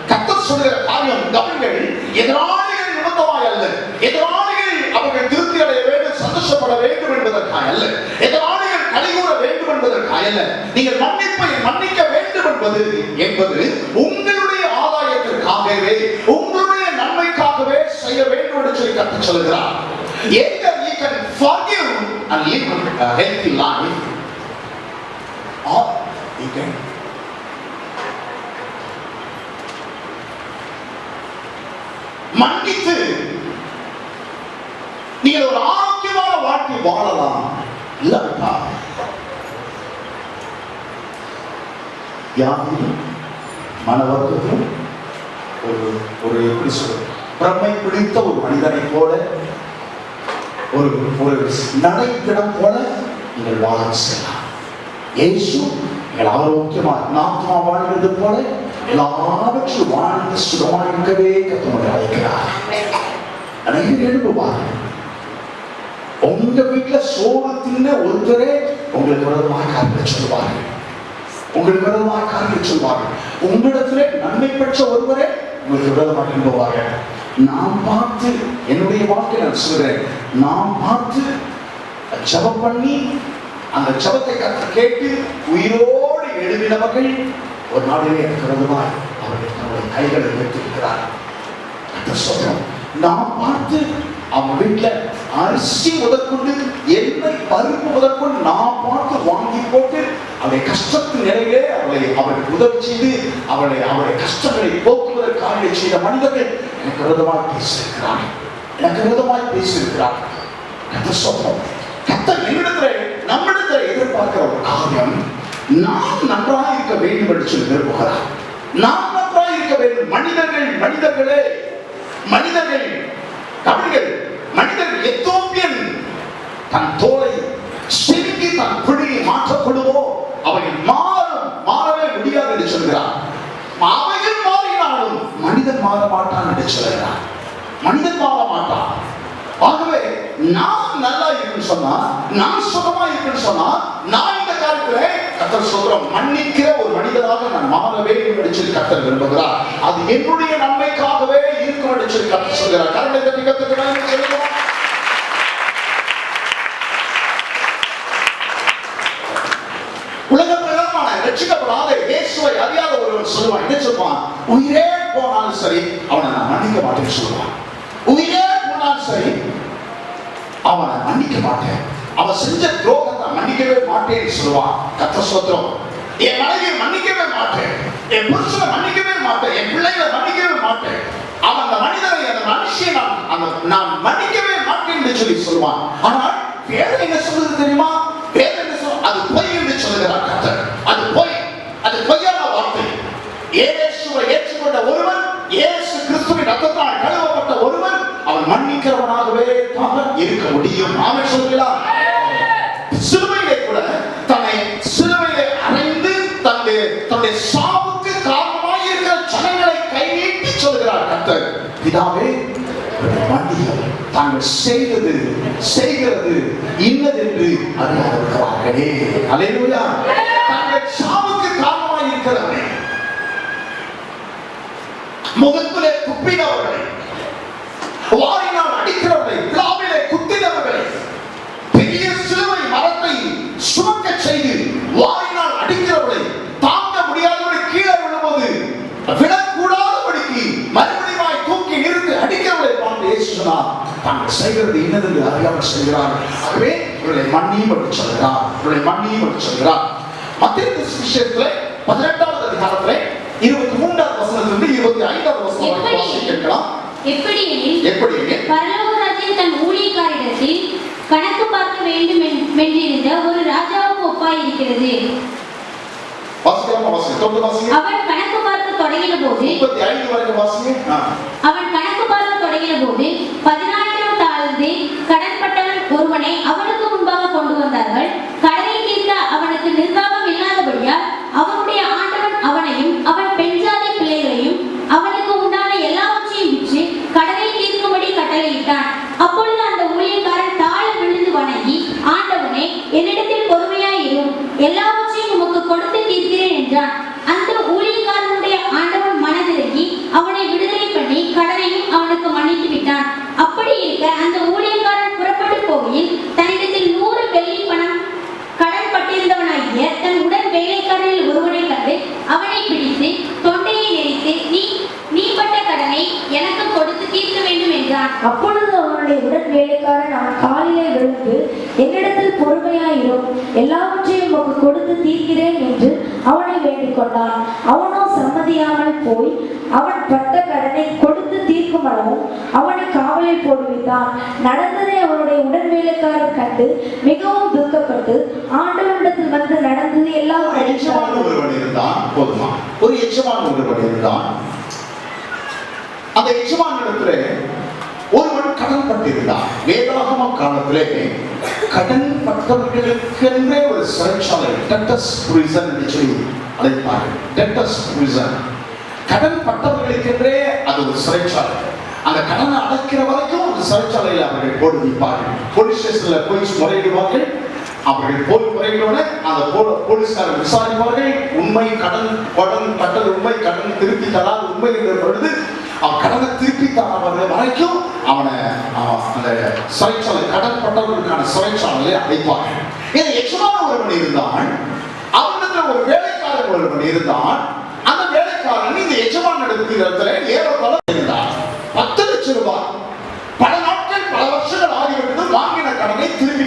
கர்த்தர் சொல்கிற காரியம் கவனிங்கள், எதிராளிகள் நிமித்தமாய் அல்ல, எதிராளிகள் அவர்கள் திருப்தி அடைய வேண்டும், சந்தோஷப்பட வேண்டும் என்பதற்காக அல்ல, எதிராளிகள் கலிகூற வேண்டும் என்பதற்காக அல்ல. நீங்கள் மன்னிக்க வேண்டும் என்பது உங்களுடைய ஆதாயத்திற்காகவே, உங்களுடைய நன்மைக்காகவே செய்ய வேண்டும் என்று சொல்லி கர்த்தர் சொல்கிறார். Either you can forgive and live a healthy life, or you can மன்னித்து நீங்கள் ஒரு ஆரோக்கியமான வாழ்க்கை வாழலாம். இல்லையா யாரும் மனவர்த்தத்திலும் ஒரு எப்படி சொல்றது, பிரமை பிடித்த ஒரு மனிதனை போல, ஒரு நடைக்கிடம் போல நீங்கள் வாழ செய்யலாம். இயேசு நீங்கள் ஆரோக்கியமாக ஆத்மா வாழ்கிறது போல எல்லாவற்றும் வாழ்ந்து சுகமாக இருக்கவே கத்தோடு அழைக்கிறார். அனைவரும் எழுப்புவார்கள். உங்க வீட்டுல சோறு தின்ன ஒருத்தரே உங்களுக்கு விரோதமாக காரியங்களை சொல்வார்கள், உங்களுக்கு விரோதமாக காரியங்களை சொல்வார்கள். உங்களிடத்திலே நன்மை பெற்ற ஒருவரே உங்களுக்கு விரோதமாக எழுப்புவார்கள். நான் பார்த்து என்னுடைய வாழ்க்கை நான் சொல்கிறேன், நான் பார்த்து ஜபம் பண்ணி அந்த ஜபத்தை கேட்டு உயிரோடு எழுதினவர்கள் ஒரு நாளிலே விரோதமாய் அவர்கள் தங்களுடைய கைகளை உயர்த்தியிருக்கிறார். நான் பார்த்து அவன் வீட்டுல அரிசி முதற்கொண்டு எண்ணெய் பருப்பு முதற்கொண்டு நான் பார்த்து வாங்கி போட்டு அவளை கஷ்டத்தின் நிலையிலே அவளுக்கு உதவி செய்து அவளுடைய கஷ்டங்களை போக்குவதற்காக செய்த மனிதர்கள் எனக்கு விரோதமாய் பேசியிருக்கிறார். கர்த்தர் நம்மிடத்துல எதிர்பார்க்கிற ஒரு காரியம், நாம் நன்றாக இருக்க வேண்டும் என்று சொல்லி விரும்புகிறார். நாம் நன்றாக இருக்க வேண்டும். மனிதர்கள் எத்தோப்பியன் தன் தோலை செருகி தன் பிடியை மாற்றப்படுவோ அவைகள் மாறவே முடியாது என்று சொல்கிறார். அவைகள் மாறினாலும் மனிதன் மாற மாட்டான் என்று சொல்கிறார். மனிதன் மாற மாட்டான். ஆகவே நான் நல்லா இருக்குன்னு சொன்னா, நான் சுகமா இருக்குன்னு சொன்னா, நான் இந்த காலத்துல கர்த்தர் சொல்றோம் மன்னிக்கிற ஒரு மனிதனாக நான் மாறவே என்று சொல்லி கர்த்தர் விரும்புகிறார். அது என்னுடைய நன்மைக்காகவே இருக்கும் என்று சொல்லி கர்த்தர் சொல்கிறார். கரங்களை தட்டி கர்த்தருக்கு சொல்லுவோம். உலக பிரகாரமான ரட்சிக்கப்படாத இயேசுவை அறியாத ஒருவன் சொல்லுவான், என்ன சொல்லுவான்? உயிரே போனாலும் சரி அவனை நான் மன்னிக்க மாட்டேன்னு சொல்லுவான். உயிரே போனாலும் சரி அவனை மன்னிக்க மாட்டேன், அவன் செஞ்ச துரோகத்தை மன்னிக்கவே மாட்டேன்னு சொல்லுவான். கர்த்தர் ஸ்தோத்திரம். என் மனைவியை மன்னிக்கவே மாட்டேன், என் புருஷனை மன்னிக்கவே மாட்டேன், என் பிள்ளைகளை மன்னிக்கவே மாட்டேன், அவன் அந்த மனிதனை அந்த மனுஷியை நான் மன்னிக்கவே மாட்டேன் என்று சொல்லி சொல்லுவான். ஆனால் வேதம் என்ன சொல்லுது தெரியுமா? வேதம் என்ன சொல்லுது? அது பொய் என்று சொல்லுகிறார் கர்த்தர். அது பொய்யான வார்த்தை. இயேசுவை ஏற்றுக்கொண்ட ஒருவன், இயேசு கிறிஸ்துவின் ரத்தத்தால் கழுவப்பட்ட ஒருவன், அவன் மன்னிக்கிறவனாகவே தான் இருக்க முடியும். ஆமென் சொல்லுகிறார். சிலுவையிலே கூட தன்னை சிலுவையிலே அறைந்து தன்னுடைய சாவுக்கு காரணமாய் இருக்கிற ஜனங்களை கை நீட்டி சொல்கிறார் கர்த்தர், பிதாவே மன்னியும், தாங்கள் செய்கிறது இன்னதென்று அறியாதிருக்கிறார்களே. அல்லேலூயா. தங்கள் சாவுக்கு காரணமாய் இருக்கிறவரை, முகத்திலே துப்பினவர்களை, வாரினால் அடிக்கிறவர்களை, விழாவிலே குத்தினவர்களை, பெரிய சிலுவை மரத்தை சுமக்க செய்து வாரினால் அடிக்கிறவர்களை, தாங்க முடியாதவர்களை கீழே விழும்போது விடக்கூடாதபடிக்கு மறுபடியும் தூக்கி நிறுத்தி அடிக்கிறவர்களை பார்த்து இயேசு சொன்னார், தாங்கள் செய்கிறது இன்னதென்று அறியாமல் செய்கிறார்கள், ஆகவே இவர்களை மன்னியும் என்று சொல்கிறார். மத்தேயு சுவிசேஷத்திலே 18வது அதிகாரத்திலே 23வது வசனத்திலிருந்து 25வது வசனம் வரை வாசிக்கலாம். எப்படியெனில் பரலோக ராஜ்யம் தன் ஊழியக்காரரிடத்தில் கணக்கு பார்க்க வேண்டும் என்றிருந்த ஒரு ராஜாவுக்கு ஒப்பாய் இருக்கிறது. அவன் கணக்கு பார்க்க தொடங்கின போது 14,000 தாலந்து கடன்பட்டவன் ஒருவனை அவனுக்கு முன்பாக கொண்டு வந்தார்கள். கடனை தீர்க்க அவனுக்கு நிர்வாகம் இல்லாதபடியால் அவனுடைய ஆண்டவன் அவனையும் அவன் பெண் ஜாதி பிள்ளைகளையும் அவனுக்கு உண்டான எல்லாவற்றையும் விற்று கடனை தீர்க்கும்படி கட்டளையிட்டான். அப்பொழுது அந்த ஊழியக்காரன் தாழ விழுந்து வணங்கி, ஆண்டவனே, என்னிடத்தில் பொறுமையாயிரும், எல்லாவற்றையும் உமக்கு கொடுத்து தீர்க்கிறேன் என்றான். அந்த ஊழியக்காரனுடைய ஆண்டவன் மனதிறங்கி அவனை விடுதலை பண்ணி கடனையும் அவனுக்கு மன்னித்து விட்டான். அப்படி இருக்க அந்த ஊழியக்காரன் புறப்பட்டு போகையில் தன்னிடத்தில் 100 வெள்ளி பணம் கடன் பட்டிருந்தவனாகிய தன் உடன் வேலைக்காரரில் ஒருவனை கண்டு அவனை பிடித்து தொண்டையை நெரித்து, நீ பட்ட கடனை எனக்கு கொடுத்து தீர்க்க வேண்டும் என்றான். அப்பொழுது அவனுடைய உடன் வேலைக்காரன் அவன் காலிலே விழுந்து, என்னிடத்தில் பொறுமையாயிரும், எல்லாவற்றையும் உமக்கு கொடுத்து தீர்க்கிறேன் என்று அவனை வேண்டிக் கொண்டான். அவனோ சம்மதியாமல் போய் அவன் பட்ட கடனை கொடுத்து தீர்க்கும் அளவும் அவனை காவலில் போடுவித்தான். நடந்ததை அவனுடைய உடன் வேலைக்காரர் கண்டு மிகவும் துக்கப்பட்டு ஆண்டவரிடத்தில் வந்து நடந்தது எல்லாம் ஒரு எஜமான் ஒருவன் இருந்தான். அந்த எஜமானிடத்திலே ஒருவன் கடன் பட்டிருந்தான். வேதாகம காலத்திலே கடன் பட்டவர்களுக்கென்றே ஒரு சிறைச்சாலை, டெட்டஸ் பிரிசன் என்று சொல்லி அழைப்பார்கள். டெட்டஸ் பிரிசன், கடன் பட்டவர்களுக்கென்றே அது ஒரு சிறைச்சாலை. அந்த கடனை அடைக்கிற வரைக்கும் அந்த சிறைச்சாலையில் அவர்கள் போட்டு வைப்பார்கள். போலீஸ் ஸ்டேஷன்ல போய் முறையிடுவார்கள். அவர்கள் போய் முறையிடுவன அந்த போலீஸ்காரர் விசாரிப்பார்கள். உண்மை கடன் பட்டது உண்மை, கடன் திருப்பி தராத உண்மை என்ற பொழுது அவன் கடனை திருப்பி தராத வரைக்கும் அவனை அந்த சிறைச்சாலை, கடன் பட்டவர்களுக்கான சிறைச்சாலையை அடைப்பார்கள். இதை எச்சமான ஒருவன் இருந்தான். அவனிடத்தில் ஒரு வேலைக்காரன் ஒருவன் இருந்தான். அந்த வேலைக்காரன் இந்த எஜமான இடத்துல ஏறத்தாழ இருந்தான். 10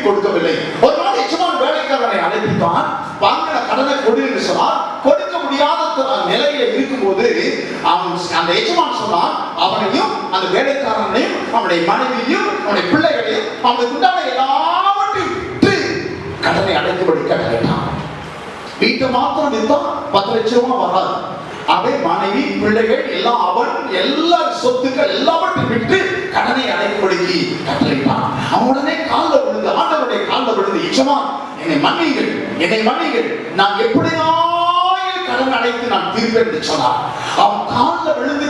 கொடுக்கவில்லை. ஒரு நாள் எஜமான் வேலைக்காரனை அழைத்தான், வாங்கின கடனை கொடு என்று சொன்னார். கொடுக்க முடியாத நிலையில இருக்கும்போது அந்த எஜமான் சொன்னான், அவனையும் அந்த வேலைக்காரனையும் அவனுடைய மனைவியையும் அவனுடைய பிள்ளைகளையும் அவனுக்கு உண்டான எல்லாவற்றையும் விட்டு கடனை அடைக்கும்படி கட்டளையிட்டான். வீட்டை மாத்திரம் வித்தா 10 லட்சம் ரூபாய் வராது. அவை மனைவி பிள்ளைகள் எல்லாம் அவன் எல்லா சொத்துக்கள் எல்லாவற்றையும் விட்டு கடனை அடைக்கும்படி கட்டளையிட்டான். அவன் உடனே காலில் விழுந்து ஆண்டவருடைய காலில் விழுந்து, எஜமான் என்னை மன்னியுங்கள், என்னை மன்னியுங்கள், நான் எப்படியாவது கடன் அடைத்து நான் தீர்ப்பேன் என்று சொன்னார். அவன் காலில் விழுந்து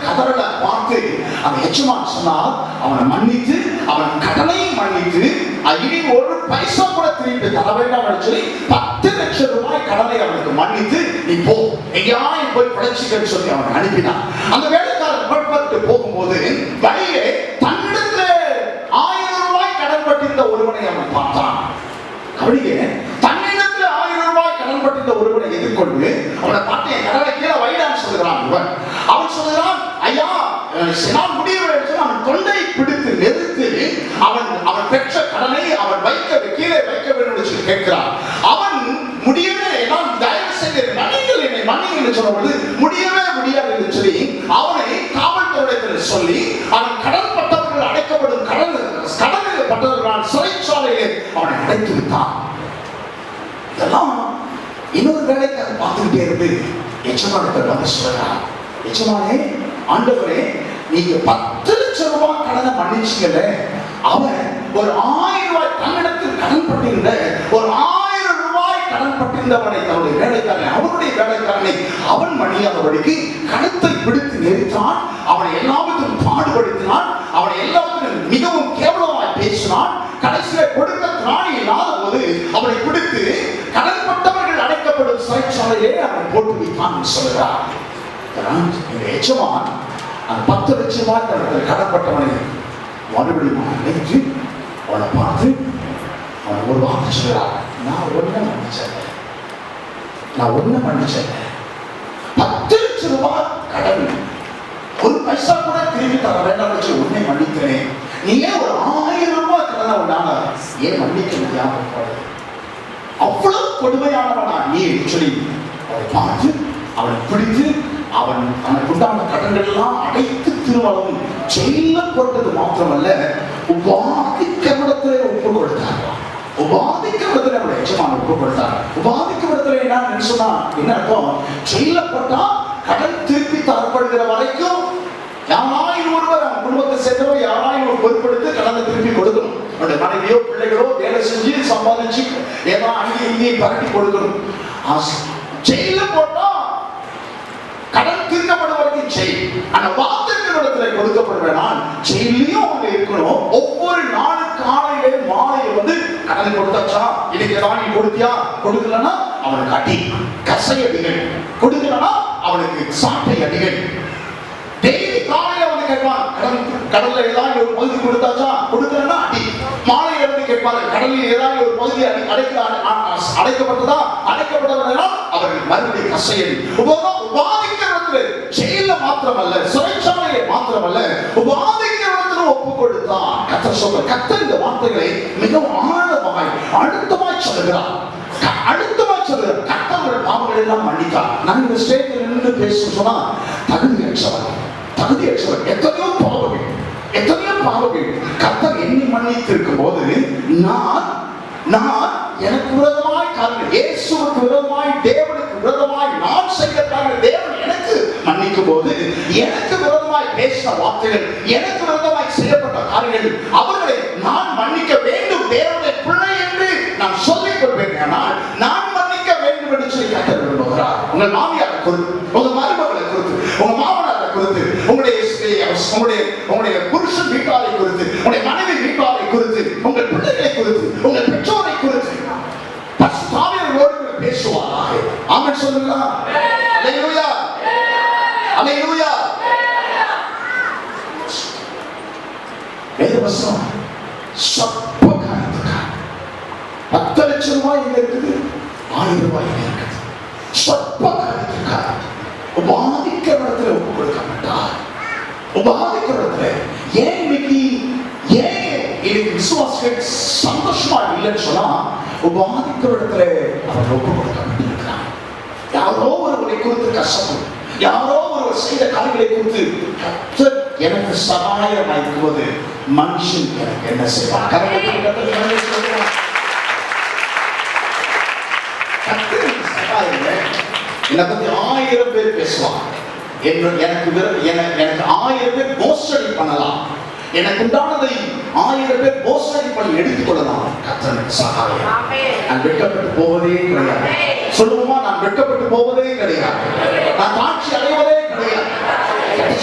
கதறல பார்த்து அந்த எஜமான் சொன்னார், அவனை மன்னித்து அவன் கடனையும் மன்னித்து இனி ஒரு பைசா கூட திருப்பி தர வேண்டாம் என்று சொல்லி 10 லட்சம் ரூபாய் கடனை அவனுக்கு மன்னித்து, நீ போ எங்கேயாயும் போய் பிழைச்சிக்கன்னு சொல்லி அவனை அனுப்பினான். அந்த வேலைக்காரன் புறப்பட்டு போகும்போது வழியிலே தன்னிடத்தில் 1000 ரூபாய் கடன் பட்டிருந்த ஒருவனை அவன் பார்த்தான். அப்படியே தன்னிடத்தில் 1000 ரூபாய் கடன் பட்டிருந்த ஒருவனை எதிர்கொண்டு அவனை பார்த்து, என் கடனை கீழே வைடான்னு சொல்லுகிறான். அவன் சொல்லுகிறான், ஐயா நான் முடியவில்லை என்று அவன் தொண்டை பிடித்து நிறுத்தி அவன் பெற்ற கடனை அவன் கீழே வைக்க வேண்டும் என்று கேட்கிறான். அவன் முடியவே, நான் தயவு செய்து என்னை மன்னிங்கள் என்று சொன்னபோது முடியவே முடியாது என்று சொல்லி அவனை காவல்துறையினர் சொல்லி அவன் கடன்பட்டவர்கள் அடைக்கப்படும் கடனில் பட்டவர்களால் சிறைச்சாலையிலே அவனை அடைத்து விட்டான். இதெல்லாம் இன்னொரு வேலைக்கு அதை பார்த்துக்கிட்டே இருந்து எஜமானத்தில் வந்து சொல்றான், எஜமானே, ஆண்டவரே, நீங்க 10 லட்சம் ரூபாய் கடனை மன்னிச்சீங்கல்ல, அவன் ஒரு 1000 ரூபாய் தன்னிடத்தில் கடன் பட்டிருந்த ஒரு 1000 ரூபாய் கடன் பட்டிருந்தவனை தன்னுடைய வேலைக்காரனை அவனுடைய வேலைக்காரனை அவன் மணியாதபடிக்கு கழுத்தை பிடித்து நிறுத்தான். அவனை எல்லாவற்றையும் பாடுபடுத்தினான். அவனை எல்லாவற்றையும் மிகவும் கேவலமாய் பேசினான். கடைசியில கொடுக்க திராணி இல்லாத போது அவனை பிடித்து கடன்பட்டவர்கள் அடைக்கப்படும் சிறைச்சாலையிலே அவனை போட்டு வைத்தான் சொல்கிறார். எஜமான் அந்த 10 லட்சம் ரூபாய் தன்னிடத்தில் கடன்பட்டவனை மறுபடியும் அழைத்து அவனை பார்த்து அவனை ஒரு வார்த்தை சொல்கிறார், நான் ஒன்ன மன்னிச்சேன் 10 லட்சம் ரூபாய் கடன் ஒரு பைசா கூட திரும்பி தர வேண்டாம் என்று உன்னை மன்னிக்கிறேன். நீ ஏன் ஒரு 1000 ரூபாய் கடனை உண்டான ஏன் மன்னிக்க முடியாம போறது? அவ்வளவு கொடுமையானவனா நீ சொல்லி அவனை பார்த்து அவனை பிடித்து அவன் தனக்கு உண்டான கடன்கள் எல்லாம் அடைத்து திருமணம் ஜெயில போட்டது மாத்திரமல்ல, உபாதிக்கவிடத்திலே ஒப்பு கொடுத்தார். உபாதிக்கவிடத்திலே அவருடைய எஜமான் ஒப்பு கொடுத்தார். உபாதிக்கவிடத்திலே என்ன சொன்னா, என்ன அர்த்தம்? ஜெயில போட்டா கடன் திருப்பி தரப்படுகிற வரைக்கும் யாராயும் ஒருவர் அவன் குடும்பத்தை சேர்ந்தவோ யாராயும் ஒரு பொறுப்படுத்தி கடனை திருப்பி கொடுக்கணும். அவருடைய மனைவியோ பிள்ளைகளோ வேலை செஞ்சு சம்பாதிச்சு ஏதோ அங்கேயும் இங்கேயும் பரட்டி கொடுக்கணும். ஜெயில போட்டா கடன் தீர்க்கப்படும் வரைக்கும் ஜெயில். அந்த வார்த்தைகளிடத்துல கொடுக்கப்படுவேனால் ஜெயிலையும் அவங்க இருக்கணும். ஒவ்வொரு நாளும் காலையிலே மாலையை வந்து கடன் கொடுத்தாச்சா, இன்னைக்கு ஏதாவது நீ கொடுத்தியா, கொடுக்கலன்னா அவனுக்கு அடி கசை அடிகள், கொடுக்கலன்னா அவனுக்கு சாட்டை அடிகள். டெய்லி காலையில வந்து கேட்பான், கடல்ல ஏதாவது ஒரு பகுதி கொடுத்தாச்சா, கொடுக்கலன்னா அடி. மாலையில வந்து கேட்பாரு, கடலில் ஏதாவது ஒரு பகுதி அடைக்கப்பட்டதா, அடைக்கப்பட்டதா அவர்கள் மறுபடியும் கசையடி. உபாதிக்கிறவர்கள் ஜெயில மாத்திரமல்ல, சிறைச்சாலையை மாத்திரமல்ல, உபாதிக்கிறவர்கள் ஒப்பு கொடுத்தான். கர்த்தர் சொல்ற கர்த்தர் இந்த வார்த்தைகளை மிகவும் ஆழமாய் அழுத்தமாய் சொல்லுகிறார். கர்த்தர் பாவங்களை எல்லாம் மன்னித்தார். நான் இந்த ஸ்டேஜில் நின்று பேச சொன்னா தகுதியற்றவர் எத்தனையோ பாவங்கள் கர்த்தர் என்னை மன்னித்து இருக்கும் போது நான் எனக்கு விரோதமாய் இயேசுவுக்கு விரோதமாய் தேவனுக்கு விரோதமாய் நான் செய்யறாங்க. தேவன் எனக்கு மன்னிக்கும் போது எனக்கு விரோதமாய் பேசின வார்த்தைகள், எனக்கு விரோதமாய் செய்யப்பட்ட காரியங்கள், அவர்களை நான் மன்னிக்க வேண்டும். தேவனுடைய பிள்ளை என்று நான் சொல்லிக் கொள்வேன். ஆனால் நான் மன்னிக்க வேண்டும் என்று சொல்லி கர்த்தர் விரும்புகிறார். உங்கள் மாமியாரை குறித்து, உங்க மருமகளை குறித்து, உங்க மாமனாரை குறித்து, உங்களுடைய புருஷன் வீட்டாரை குறித்து, உங்களுடைய மனைவி வீட்டாரை குறித்து, உங்கள் பிள்ளைகளை குறித்து, உங்கள் பெற்றோரை குறித்து பரிசுத்தாவியானவரோடு பேசுவாராக. ஆமென் சொல்லுங்க. அல்லேலூயா, அல்லேலூயா. வேதவசனம் சொற்ப காரியத்துக்காக 10 லட்சம் ரூபாய் எங்க இருக்குது, 1000 ரூபாய் எங்க இருக்குது. சொற்ப காரியத்துக்காக உபாதிக்கிற இடத்துல ஒப்பு கொடுக்க மாட்டார். உபாதிக்கிற இடத்துல ஏன் இன்னைக்கு விசுவாசிகள் சந்தோஷமா இல்லைன்னு சொன்னா உபாதிக்கிற இடத்துல அவர் ஒப்பு கொடுக்கிறார். யாரோ ஒருவரை குறித்து கஷ்டம், யாரோ ஒருவர் செய்த காரியங்களை குறித்து கர்த்தர் எனக்கு சகாயமாய் இருக்கும்போது மனுஷன் எனக்கு என்ன செய்வார்? என்னை பத்தி 1000 பேர் பேசுவாங்க. எனக்கு 1000 பேர் மோசடி பண்ணலாம். எனக்கு உண்டானதை 1000 பேர் மோசடி பண்ணி எடுத்துக்கொள்ளலாம். கர்த்தருக்கு சகாயம். நான் வெட்கப்பட்டு போவதே கிடையாது. சொல்லுவோமா? நான் வெட்கப்பட்டு போவதே கிடையாது. நான் தாட்சி அடைவதே கிடையாது.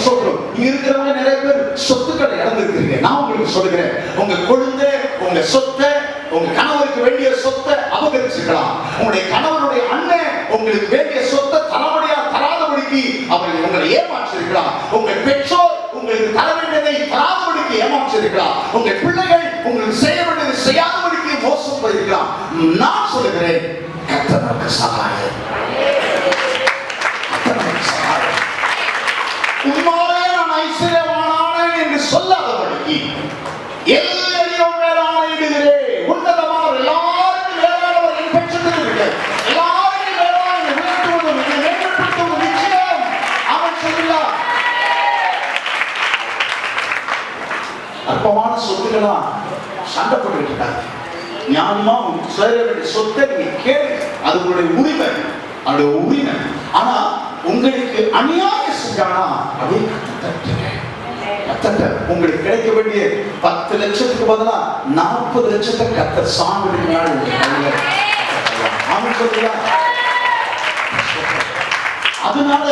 சொல்றோம். இங்க இருக்கிறவங்க நிறைய பேர் சொத்துக்களை இழந்திருக்கிறீங்க. நான் உங்களுக்கு சொல்லுகிறேன், உங்க குழந்தை, உங்க சொத்தை, உங்க கணவருக்கு வேண்டிய சொத்தை அபகரிச்சிருக்கலாம். உங்களுடைய கணவருடைய அண்ணன் உங்களுக்கு வேண்டிய சொத்தை தராதபடிக்கு அவர்கள் உங்களை ஏமாற்றிருக்கலாம். உங்க பெற்றோர் உங்களுக்கு தர வேண்டியதை தராதபடிக்கு ஏமாற்றிருக்கலாம். உங்க பிள்ளைகள் உங்களுக்கு செய்ய வேண்டியதை செய்யாதபடிக்கு மோசம் போயிருக்கலாம். நான் சொல்லுகிறேன், கர்த்தர் நமக்கு சகாயம். உண்மையே நான் ஐஸ்வர்யவானானேன் என்று சொல்லாதபடிக்கு எல்லையும் மேலான இடுகிறேன். உன்னதமானவர், எல்லாருக்கும் மேலானவர் என் பெற்றிருக்கிறார். எல்லாருக்கும் மேலான உயர்த்துவதும் என்னை மேம்படுத்துவதும் நிச்சயம். அவன் சொல்லுகிறார், அற்பமான சொத்துக்களா சண்டை போட்டுக்கிட்டு இருக்காங்க. ஞானமா சேர வேண்டிய சொத்தை நீங்க கேளுங்க, அது உங்களுடைய உரிமை, அதோட உரிமை. ஆனா உங்களுக்கு அநியாயம் செஞ்சானா அதே கத்தட்ட உங்களுக்கு கிடைக்க வேண்டிய 10 லட்சத்துக்கு பதிலா 40 லட்சத்தை கத்த சாப்பிடுறீங்க. அதனால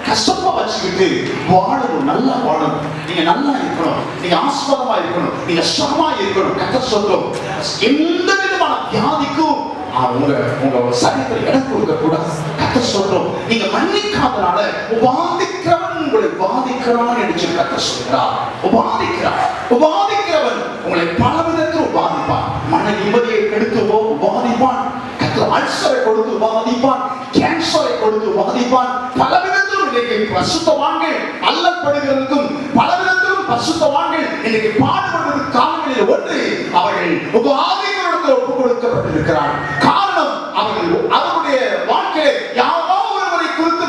கஷ்டமா வச்சுக்கிட்டு வாழணும், நல்லா வாழணும், நீங்க நல்லா இருக்கணும், நீங்க ஆஸ்பதமா இருக்கணும், நீங்க சுகமா இருக்கணும். கத்த சொல்றோம், எந்த விதமான வியாதிக்கும் உங்க சரீரத்தில் இடம் கொடுக்க கூடாது. கத்த சொல்றோம், நீங்க மன்னிக்காதனால உபாதிக்கிறவன் உங்களை பாதிக்கிறான் என்று கத்த சொல்கிறார். உபாதிக்கிறவன் உங்களை பல விதத்தில் உபாதிப்பான். மன நிம்மதியை கெடுத்து உபாதிப்பான். அல்சரை கொடுத்து உபாதிப்பான். கேன்சரை கொடுத்து உபாதிப்பான். பல விதத்திலும் இன்னைக்கு பரிசுத்தவான்கள் அல்லப்படுகிறதுக்கும் பல விதத்திலும் பரிசுத்தவான்கள் இன்னைக்கு பாடுபடுவதற்கு காரணங்களில் ஒன்று, அவர்கள் உபாதிகளிடத்தில் ஒப்புக் கொடுக்கப்பட்டிருக்கிறார்கள். காரணம், அவருடைய வாழ்க்கையை யாரோ ஒருவரை குறித்து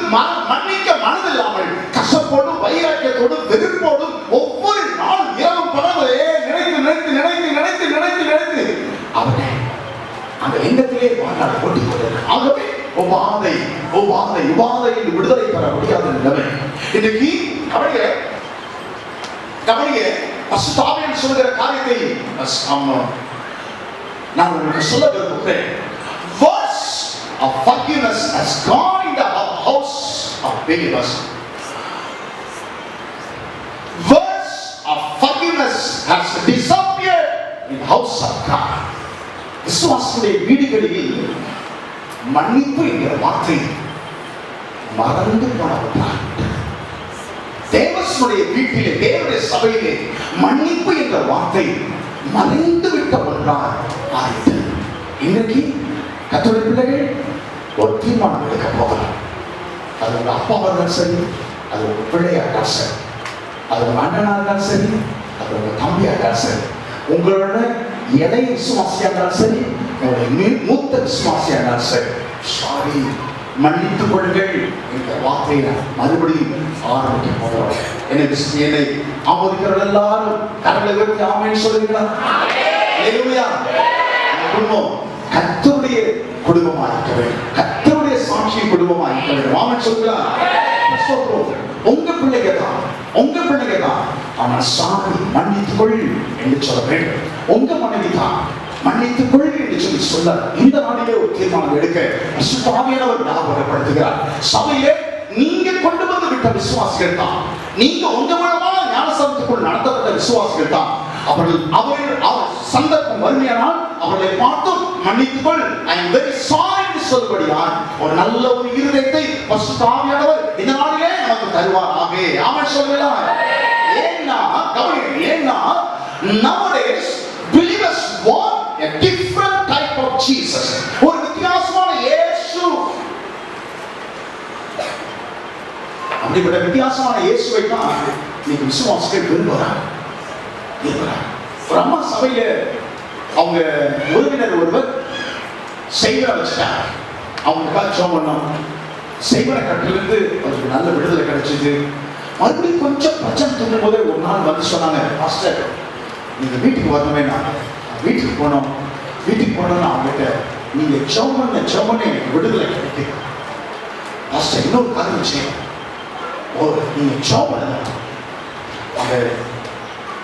மன்னிக்க மனதில்லாமல் கஷ்டப்போடும் வைராக்கியத்தோடும் வெறுப்போடும் ஒவ்வொரு நாள் இரவும் பலவரே நினைத்து நினைத்து நினைத்து நினைத்து நினைத்து நினைத்து அவர்கள் அந்த எண்ணத்திலே வாழ்நாள் ஓட்டிக் கொண்டிருக்கிறார். ஆகவே உபாதை விடுதலை பெற முடியாத நிலைமை இன்னைக்கு. கவனிய பரிசுத்த ஆவியானவர் சொல்லுகிற காரியத்தை நான் உங்களுக்கு சொல்ல விரும்புகிறேன். Words of forgiveness has gone in the house of believers. Words of forgiveness has disappeared in the house of God. விசுவாசியுடைய வீடுகளில் மன்னிப்பு என்கிற வார்த்தை மறந்து போனவர்களாக, தேவனுடைய வீட்டிலே, தேவனுடைய சபையிலே மன்னிப்பு என்ற வார்த்தை மறைந்து விட்டவர்களாக ஆயிற்று. இன்றைக்கு கர்த்தருடைய பிள்ளைகள் ஒரு தீர்மானம் எடுக்க போகலாம். அது உங்க அப்பாவா இருந்தாலும் சரி, அது உங்க பிள்ளையா இருந்தாலும் சரி, அது உங்க அண்ணனா இருந்தாலும் சரி, அது உங்க தம்பியா இருந்தாலும் சரி, உங்களோட இளைய விசுவாசியா இருந்தாலும் சரி, உங்களுடைய மூத்த விசுவாசியா இருந்தாலும் சரி, சாரி மன்னித்துக் கொள்ளுங்கள் என்ற வார்த்தையை மறுபடியும் ஆரம்பிக்க போகிறோம். என்னை ஆமோதிக்கிறவர்கள் எல்லாரும் கரங்களை உயர்த்தி ஆமென் சொல்லுங்களா? ஹல்லேலூயா. குடும்பம் கர்த்தருடைய குடும்பமாக இருக்க வேண்டும், கர்த்தருடைய சாட்சி குடும்பமாக இருக்க வேண்டும். ஆமென் சொல்லுங்களா? சொல்றோம், உங்க பிள்ளைங்க தான் அவன் சாரி மன்னித்துக் கொள் என்று சொல்ல வேண்டும். உங்க மனைவி தான் மன்னித்துக் கொள் என்று சொல்ல இந்த நாளிலே ஒரு தீர்மானம் எடுக்க பரிசுத்த ஆவியானவர் ஞாபகப்படுத்துகிறார். சபையிலே நீங்க கொண்டு வந்து விட்ட விசுவாசிகள் தான், நீங்க உங்க மூலமாக ஞானஸ்தானத்துக்குள் நடத்தப்பட்ட விசுவாசிகள் தான். அவர்கள் சந்தர்ப்பம் வறுமையானால் அவர்களை பார்த்து மன்னித்துக் கொள், ஐ அம் வெரி சாரி என்று சொல்லும்படியால் ஒரு நல்ல ஒரு இருதயத்தை பரிசுத்த ஆவியானவர் இந்த நாளிலே நமக்கு தருவாராக. ஆமென் சொல்லுங்களா? ஏன்னா nowadays believers want a different type of Jesus. ஒரு வித்தியாசமான இயேசு. அப்படிப்பட்ட வித்தியாசமான இயேசுவை தான் இன்னைக்கு விசுவாசிகள் விரும்புகிறாங்க. ஒரு அம்மா சபையில அவங்க உறவினர் ஒருவர் செய்வரை வச்சுட்டாங்க. அவங்களுக்காக ஜெபம் பண்ணோம். செய்வரை கட்டிலிருந்து அவருக்கு நல்ல விடுதலை கிடைச்சது. மறுபடியும் கொஞ்சம் பிரச்சனை தூண்டும் போதே ஒரு நாள் வந்து சொன்னாங்க, பாஸ்டர் நீங்க வீட்டுக்கு வரணுமே. நான் வீட்டுக்கு போனோம். வீட்டுக்கு போனோம்னு அவங்ககிட்ட நீங்க ஜெபம் பண்ண எனக்கு விடுதலை கிடைக்கு. பாஸ்டர் இன்னொரு காரணம் செய்யும், நீங்க ஜெபம் பண்ண அந்த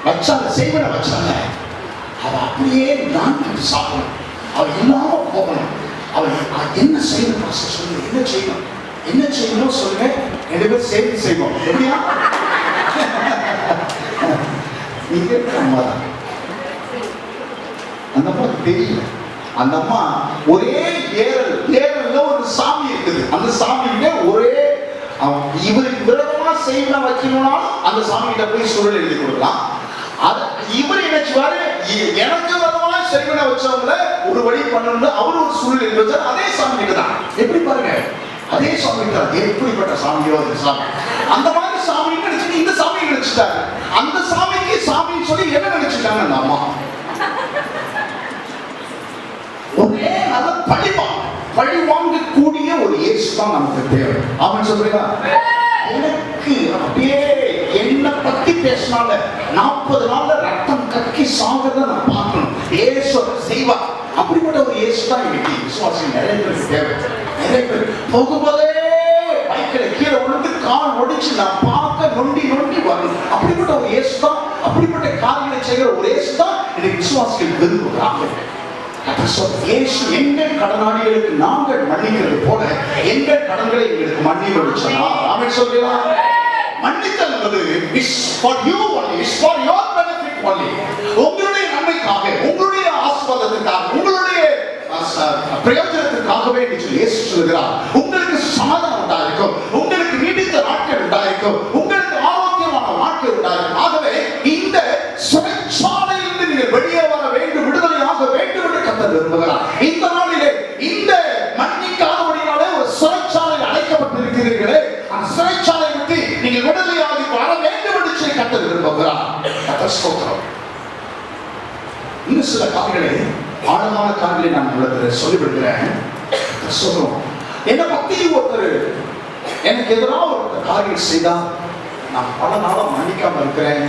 வச்சாங்க, செய்வனை வச்சாங்க, அவ அப்படியே நான் சாப்பிடணும், அவள் இல்லாம போகணும். அவள் என்ன செய்யணும் பாஸ்டர் சொல்லுங்க, என்ன செய்யணும் சொல்லுங்க, 2 பேரும் சேர்த்து செய்வோம். எப்படியா நீங்க அம்மா தான். அந்த அம்மா தெரியல. அந்த அம்மா ஒரே ஏரல்ல ஒரு சாமி இருக்குது. அந்த சாமியில ஒரே இவருக்கு விரோதமா செய்வனை வைக்கணும்னாலும் அந்த சாமி கிட்ட போய் சூழல் எழுதி கொடுக்கலாம். இவர் நினைச்சுவாரு எனக்கு விரோதமா செய்வனை வச்சவங்கள ஒரு வழி பண்ணணும்னு அவரு ஒரு சூழல் எழுதி வச்சாரு. அதே சாமி கிட்ட தான். எப்படி பாருங்க, அதே சாமி தான். எப்படிப்பட்ட சாமியோ அந்த சாமி. அந்த மாதிரி சாமி நினைச்சு இந்த சாமி நினைச்சுட்டாங்க. அந்த சாமிக்கு சாமின்னு சொல்லி என்ன நினைச்சுட்டாங்க அந்த அம்மா. ஒரே நல்ல பழி வாங்கக்கூடிய ஒரு இயேசு தான் நமக்கு தேவை. ஆமென் சொல்றீங்களா? எனக்கு அப்படியே என்ன பத்தி பேசினால 40 நாள்ல ரத்தம் கக்கி சாகிறத நான் பார்க்கணும். இயேசு செய்வா. அப்படிப்பட்ட ஒரு இயேசு தான் இன்னைக்கு விசுவாசி நிறைய பேருக்கு தேவை. நிறைய பேர் போகும்போதே பைக்கில கீழே விழுந்து கால் ஒடிச்சு நான் பார்க்க நொண்டி வரணும். அப்படிப்பட்ட ஒரு இயேசு தான், அப்படிப்பட்ட காரியங்களை செய்கிற ஒரு இயேசு தான் இன்னைக்கு விசுவாசிகள் விரும்புகிறாங்க. எங்கள் கடனாளிகளுக்கு நாங்கள் மன்னிக்கிறது போல எங்கள் கடன்களை எங்களுக்கு மன்னிக்க சொன்னார். ஆமென் சொல்றீங்களா? மன்னித்தல் என்பது is for you only, is for your benefit only. உங்களுடைய நன்மைக்காக, உங்களுடைய ஆசீர்வாதத்திற்காக, உங்களுடைய பிரயோஜனத்திற்காகவே இயேசு சொல்கிறார். உங்களுக்கு சமாதானம் உண்டாயிருக்கும், உங்களுக்கு நீடித்த நாட்கள் உண்டாயிருக்கும், உங்களுக்கு ஆரோக்கியமான வாழ்க்கை உண்டாயிருக்கும். ஆகவே இந்த சிறைச்சாலையிலிருந்து நீங்கள் வெளியே வர வேண்டும், விடுதலையாக வேண்டும் என்று கர்த்தர் விரும்புகிறார். இந்த நாளிலே இந்த மன்னிக்காதபடியாலே ஒரு சிறைச்சாலையில் அடைக்கப்பட்டிருக்கிறீர்களே, அந்த சிறைச்சாலை விட்டு நீங்கள் விடுதலையாகி வர வேண்டும் என்று சொல்லி கர்த்தர் விரும்புகிறார். கர்த்தர் ஸ்தோத்திரம். இன்னும் சில காரியங்களை, ஆழமான காரியங்களை நான் உங்களுக்கு சொல்லிவிடுகிறேன். சொல்றோம், என்ன பத்தி ஒருத்தர் எனக்கு எதிராக ஒரு காரியம் செய்தா நான் பல நாளா மன்னிக்காம இருக்கிறேன்.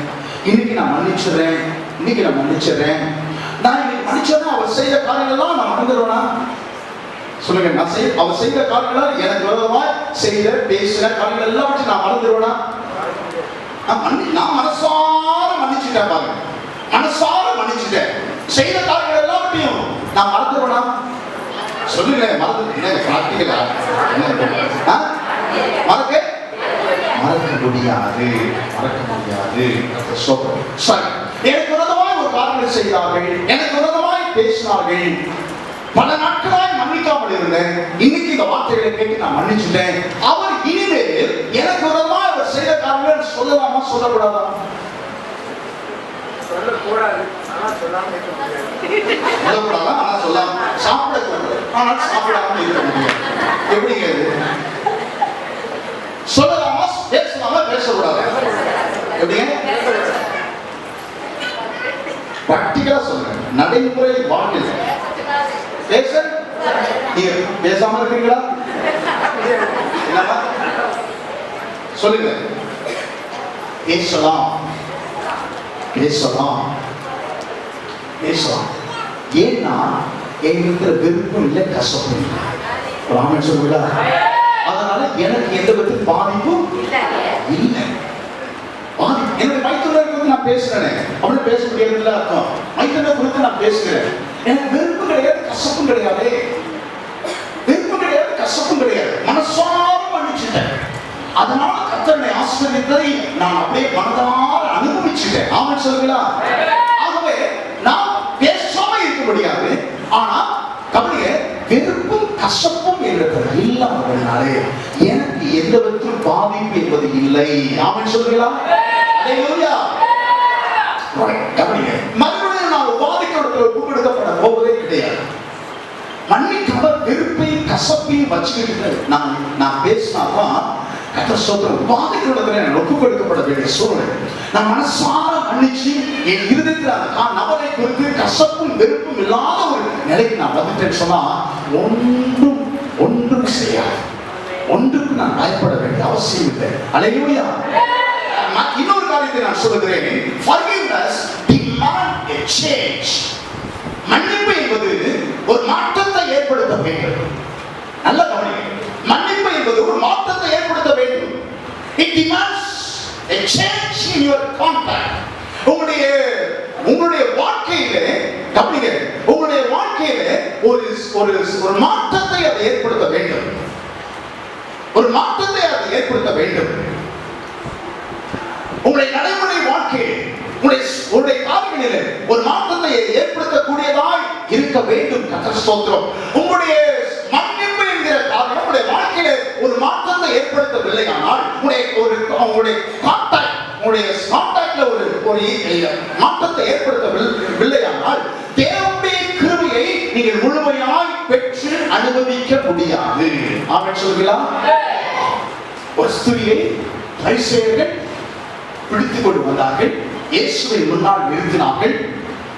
இன்னைக்கு நான் மன்னிச்சிடுறேன். நான் இன்னைக்கு மன்னிச்சேன்னா அவர் செய்த காரியங்கள்லாம் நான் மறந்துடுவேனா? சொல்லுங்க, அவர் செய்த காரியங்களால் எனக்கு விரோதமா செய்த பேசுற காரியங்கள் எல்லாம் வச்சு நான் மறந்துடுவேனா? நான் மனசார மன்னிச்சுட்டேன். பாருங்க, மனசார மன்னிச்சுட்டேன். செய்த காரியங்கள் எல்லாவற்றையும் நான் மறந்துடுவேனா? சொல்லுங்க, மறக்க முடியாது. சரி, எனக்கு விரோதமாய் ஒரு காரியங்கள் செய்தார்கள், எனக்கு விரோதமாய் பேசினார்கள், பல நாட்களாய் மன்னிக்காமல் இருந்தேன். இன்னைக்கு இந்த வார்த்தைகளை கேட்டு நான் மன்னிச்சுட்டேன். அவர் இனிமேல் எனக்கு விரோதமாய் அவர் செய்த காரியங்கள் சொல்லலாமா சொல்லக்கூடாதா? சொல்லக்கூடாது. ஆனா சொல்லலாம். சாப்பிடக்கூடாது, ஆனால் சாப்பிடாம இருக்க முடியாது. எப்படி சொல்லலாமா, பேசலாமா, பேசக்கூடாது? எப்படிங்க? பிராக்டிகலா சொல்றேன், நடைமுறை வாழ்வில் பேச நீங்க பேசாம இருக்கீங்களா? சொல்லுங்க. பேசலாம். ஏன்னா எங்களுக்கு விருப்பம் இல்லை, கஷ்டம் இல்லை. ராமன் சொல்லுங்களா? அதனால எனக்கு எந்த விதத்தில் பாதிப்பும் இல்லை. என்னுடைய மைத்துனர் குறித்து நான் பேசுறேன், அப்படி பேச முடியாது அர்த்தம். மைத்துனர் குறித்து நான் பேசுகிறேன். எனக்கு விருப்பம் கிடையாது, கஷ்டப்பும் கிடையாது. மனசார மன்னிச்சுட்டேன். அதனால கர்த்தருடைய ஆசீர்வாதத்தை நான் அப்படியே மனதார அனுபவிச்சுட்டேன். ஆமென் சொல்லுங்களா? ஆகவே நான் பேசாம இருக்க முடியாது. ஆனா கவனிங்க, வெறுப்பும் கசப்பும் என்ற இல்லாதனாலே எனக்கு எந்த விதத்திலும் பாதிப்பு என்பது இல்லை. ஆமென் சொல்லுங்களா? அல்லேலூயா. கவனிங்க, மறுபடியும் நான் பாதிக்கப்பட்ட கூப்பிடுக்கப்பட போவதே கிடையாது. மன்னிக்காம வெறுப்பையும் கசப்பையும் வச்சுக்கிட்டு நான் பேசினாதான் கர்த்தர் ஸ்தோத்திரம். பாதைக்குள்ளத்துல ஒப்புக் கொடுக்கப்பட வேண்டிய சூழ்நிலை நான் மனசார மன்னிச்சு என் இருதயத்தில் அந்த நபரை குறித்து கசப்பும் வெறுப்பும் இல்லாத ஒரு நிலைக்கு நான் வந்துட்டேன்னு சொன்னா ஒன்றும் செய்யாது. ஒன்றுக்கு நான் பயப்பட வேண்டிய அவசியம் இல்லை. அல்லேலூயா. இன்னொரு காரியத்தை நான் சொல்லுகிறேன். Forgiveness demand a change. மன்னிப்பு என்பது ஒரு மாற்றத்தை ஏற்படுத்த வேண்டும். நல்ல கவனிங்க. மன்னிப்பு என்பது ஒரு மாற்றத்தை ஏற்படுத்த வேண்டும். It demands a change in your conduct. உங்களுடைய வாழ்க்கையிலே கவனிங்க, உங்களுடைய வாழ்க்கையிலே ஒரு மாற்றத்தை அதை ஏற்படுத்த வேண்டும். ஒரு மாற்றத்தை அதை ஏற்படுத்த வேண்டும். உங்களுடைய நடைமுறை வாழ்க்கையில் உங்களுடைய காரியங்களிலே ஒரு மாற்றத்தை ஏற்படுத்தக்கூடியதாய் இருக்க வேண்டும். கர்த்தர் ஸ்தோத்திரம். உங்களுடைய மன்னிப்பு என்கிற காரியம் உங்களுடைய வாழ்க்கையிலே ஒரு மாற்றத்தை ஏற்படுத்தவில்லை ஆனால் உங்களுடைய கான்டாக்ட்ல ஒரு மாற்றத்தை ஏற்படுத்தவில்லை ஆனால் தேவனுடைய கிருபையை நீங்கள் முழுமையாய் பெற்று அனுபவிக்க முடியாது. ஆமென் சொல்லுங்களா? ஒரு ஸ்திரியை பரிசேயர்கள் பிடித்துக் கொண்டு வந்தார்கள். இயேசுவை முன்னால் நிறுத்தினார்கள்.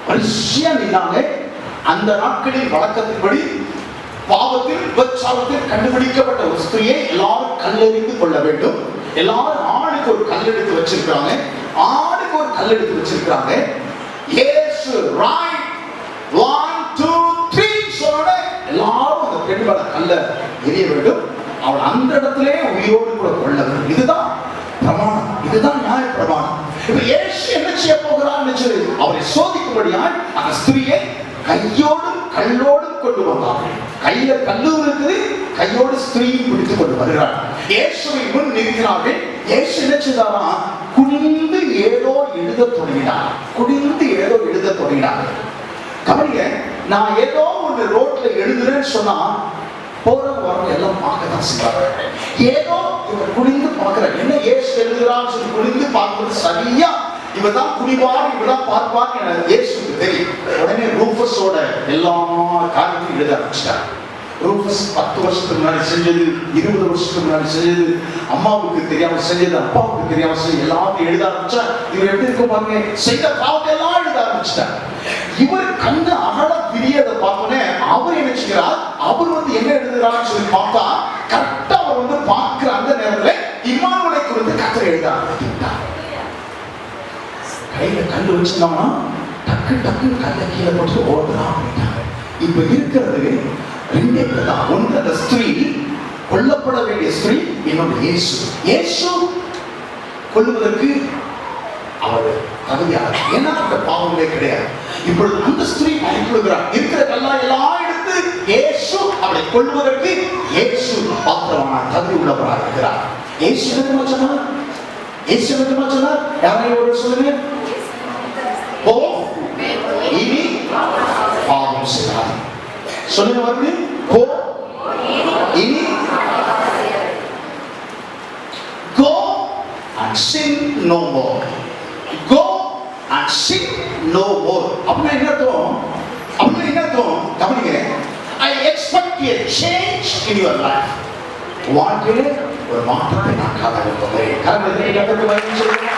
வரிசையா நின்னாங்க. அந்த நாட்களின் வழக்கத்தின்படி பாவத்தில் விபச்சாரத்தில் கண்டுபிடிக்கப்பட்ட ஒரு ஸ்திரியை எல்லாரும் கல்லெறிந்து கொள்ள வேண்டும். எல்லாரும் ஆணுக்கு ஒரு கல்லெடுத்து வச்சிருக்காங்க. ஆணுக்கு ஒரு கல்லெடுத்து வச்சிருக்காங்க. இயேசு ரைட் 1 2 3 சொன்ன எல்லாரும் அந்த பெண் மேல கல்ல எறிய வேண்டும். அவள் அந்த இடத்திலே உயிரோடு கூட கொள்ள வேண்டும். இதுதான் பிரமாணம். இதுதான் நியாய பிரமாணம். இப்ப இயேசு என்ன செய்ய போகிறார்னு சொல்லி அவரை சோதிக்கும்படியாய் அந்த ஸ்திரியை கையோடும் கல்லோடும் கொண்டு வந்தார்கள். கையில கல்லு இருக்குது, கையோடு ஸ்திரீயை பிடித்துக் கொண்டு வருகிறார். இயேசுவை முன் நிற்கிறார்கள். இயேசு என்ன செய்தாரா? குனிந்து ஏதோ எழுத தொடங்கினார். கவனிங்க, நான் ஏதோ ஒன்று ரோட்ல எழுதுறேன்னு சொன்னா போறவங்க வரவங்க எல்லாம் பார்க்கதான் செய்வாங்க. ஏதோ இவர் குனிந்து பார்க்கிறார். என்ன இயேசு எழுதுறான்னு சொல்லி குனிந்து பார்க்கிறது சரியா இவதான் குனிவார், இவதான் பார்ப்பார் எனக்கு இயேசுக்கு தெரியும். உடனே ரூஃபஸோட எல்லா காரியத்தையும் எழுத ஆரம்பிச்சிட்டார். ரூஃபஸ் 10 வருஷத்துக்கு முன்னாடி செஞ்சது, 20 வருஷத்துக்கு முன்னாடி செஞ்சது, அம்மாவுக்கு தெரியாம செஞ்சது, அப்பாவுக்கு தெரியாம செஞ்சது எல்லாத்தையும் எழுத ஆரம்பிச்சா. இவர் எப்படி இருக்கும் பாருங்க, செய்த பாவத்தை எல்லாம் எழுத ஆரம்பிச்சிட்டார். இவர் கண்ணு அகல பிரியதை பார்த்தோன்னே அவர் என்ன செய்கிறார்? அவர் என்ன எழுதுகிறான்னு சொல்லி பார்த்தா கரெக்டா அவர் பார்க்கிற அந்த நேரத்தில் இம்மானுவேலை குறித்து கர்த்தர் எழுத ஆரம்பித்தார். கையில கல்லு வச்சிருந்தோம்னா டக்கு கல்ல கீழே போட்டு ஓடுறான். இப்ப இருக்கிறது ரெண்டே பேர் தான். ஒன்று அந்த ஸ்திரீ, கொல்லப்பட வேண்டிய ஸ்திரீ, இன்னொன்று இயேசு கொல்லுவதற்கு அவர் தகுதியாக, ஏன்னா அந்த பாவங்களே கிடையாது. இப்பொழுது அந்த ஸ்திரீ பயப்படுகிறார். இருக்கிற கல்லா எல்லாம் எடுத்து இயேசு அவளை கொல்லுவதற்கு இயேசு பாத்திரமான தகுதி உள்ளவராக இருக்கிறார். இயேசு என்ன சொன்னார்? யாரையும் ஒரு சொல்லுங்க. இனி பாவம் செய்யாது. சொல்லுங்க வந்து, இனி go and sin no more. Go and sin no more. அப்படின்னா என்ன அர்த்தம்? கவனிங்க. I expect a change in your life. வாழ்க்கையிலே ஒரு மாற்றத்தை நான் காணவிருக்கிறேன். கரங்களை கர்த்தருக்கு மகிமை சொல்லுங்க.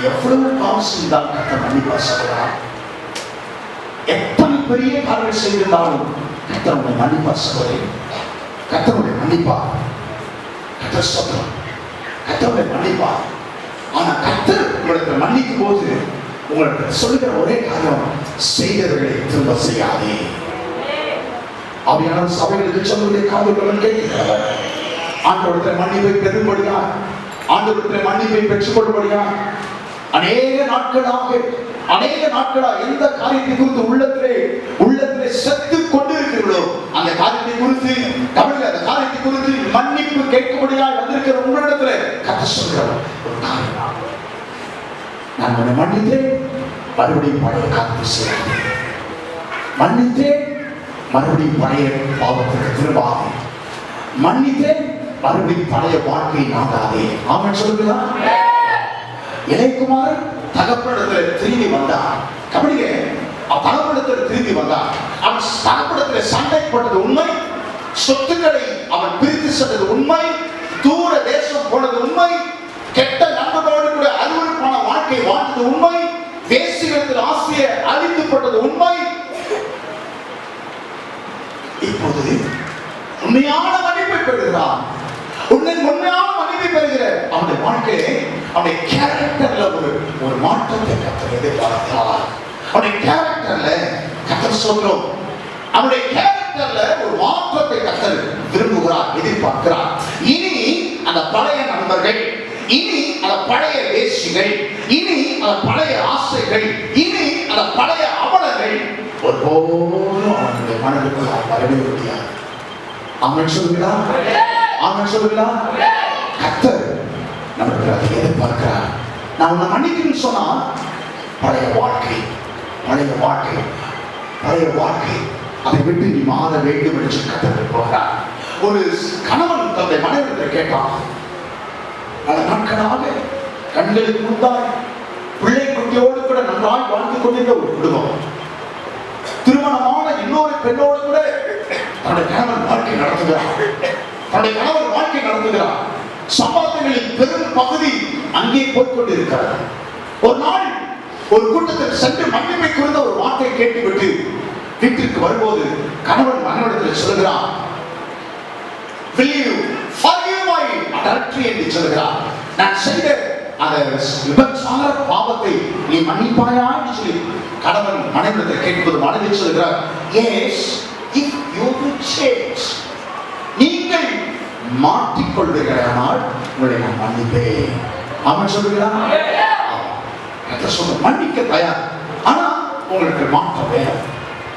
எவ்வளவு பாவம் செய்தால் கர்த்தர் மன்னிப்பா சொல்கிறார். எத்தனை பெரிய காரியங்கள் செய்திருந்தாலும் கர்த்தருடைய மன்னிப்பா சொல்கிறேன். கர்த்தருடைய மன்னிப்பா, கர்த்தர் சொல்றார், கர்த்தருடைய மன்னிப்பா. ஆனா கர்த்தர் உங்களுக்கு மன்னிக்கும் போது உங்களுக்கு சொல்லுகிற ஒரே காரியம், செய்தவர்களை திரும்ப செய்யாதே. அவையான சபைகளுக்கு சொல்லுவதை காதுகளுடன் கேட்கிறார். ஆண்டவரத்தில் மன்னிப்பை பெறும்படியா, ஆண்டவரத்தில் மன்னிப்பை பெற்றுக்கொள்ளும்படியா அநேக நாட்களாக எந்த காரியத்தை குறித்து உள்ளத்திலே செத்து கொண்டிருக்கிறீர்களோ அந்த காரியத்தை குறித்து தமிழ் அந்த காரியத்தை குறித்து மன்னிப்பு கேட்கும்படியாக வந்திருக்கிற உங்களிடத்தில் கர்த்தர் சொல்கிற ஒரு காரியம், நான் உன்னை மன்னித்தேன், மறுபடியும் பழைய காரியத்தை செய்யாதே. மன்னித்தேன், மறுபடியும் பழைய பாவத்திற்கு திரும்பாதே. மன்னித்தேன், மறுபடியும் பழைய வாழ்க்கையை நாடாதே. ஆமென் சொல்லுங்களா? இளையகுமாரன் தகப்பனிடத்தில் திரும்பி வந்தார். கபடியே தகப்பனிடத்தில் திரும்பி வந்தான். அவன் தகப்பனிடத்தில் சண்டை போட்டது உண்மை, சொத்துக்களை அவன் பிரித்து சென்றது உண்மை, தூர தேசம் போனது உண்மை, கெட்ட நண்பர்களோடு கூட அருவருப்பான வாழ்க்கை வாழ்ந்தது உண்மை, வேசிகளிடத்தில் ஆசையை அழித்துப்பட்டது உண்மை. இப்போது உண்மையான மன்னிப்பை பெறுகிறான். உண்மையான மன்னிப்பை பெறுகிற அவனுடைய வாழ்க்கையிலே அவனுடைய கேரக்டர்ல ஒரு மாற்றத்தை கர்த்தர் எதிர்பார்க்கிறார். அவனுடைய கேரக்டர்ல கர்த்தர் சொல்றோம், அவனுடைய கேரக்டர்ல ஒரு மாற்றத்தை கர்த்தர் விரும்புகிறார், எதிர்பார்க்கிறார். இனி அந்த பழைய நண்பர்கள், இனி அந்த பழைய வேசிகள், இனி அந்த பழைய ஆசைகள், இனி அந்த பழைய அவலங்கள் ஒருபோதும் அவனுடைய மனதிற்குள் வரவே முடியாது. ஆமென் சொல்லுங்களா? ஆமென் சொல்லுங்களா? கர்த்தர் நமக்கு அதை எதிர்பார்க்கிறார். நான் உன்னை மன்னிக்கணும்னு சொன்னா பழைய வாழ்க்கை, பழைய வாழ்க்கை, பழைய வாழ்க்கை அதை விட்டு நீ மாற வேண்டும் என்று கர்த்தர் போகிறார். ஒரு கணவன் தன்னுடைய மனைவியை கேட்டான். பல நாட்களாக கண்களுக்கு முன்பாக பிள்ளை குட்டியோடு கூட நன்றாய் வாழ்ந்து கொண்டிருந்த ஒரு குடும்பம், திருமணமான இன்னொரு பெண்ணோடு கூட தன்னுடைய கணவன் வாழ்க்கை நடத்துகிறார். தன்னுடைய கணவன் வாழ்க்கை நடத்துகிறார். சம்பாதங்களின் பெரும் பகுதி அங்கே போய்கொண்டிருக்கிறார். ஒரு நாள் ஒரு கூட்டத்தில் சென்று மன்னிப்பை குறித்த ஒரு வார்த்தை கேட்டுவிட்டு வீட்டிற்கு வரும்போது கணவன் மனைவிடத்தில் சொல்கிறான், will you forgive my adultery என்று சொல்கிறார். நான் செய்த அந்த விபச்சார பாவத்தை நீ மன்னிப்பாயா என்று சொல்லி கணவன் மனைவிடத்தில் கேட்கும்போது மனைவி சொல்கிறார், yes if you will change, நீங்கள் மாற்றிக்கொள்வீர்களானால் உங்களை நான் மன்னிப்பேன். அவன் சொல்லுகிறான், மன்னிக்க தயார், ஆனா உங்களுக்கு மாற்றம் வேணும்,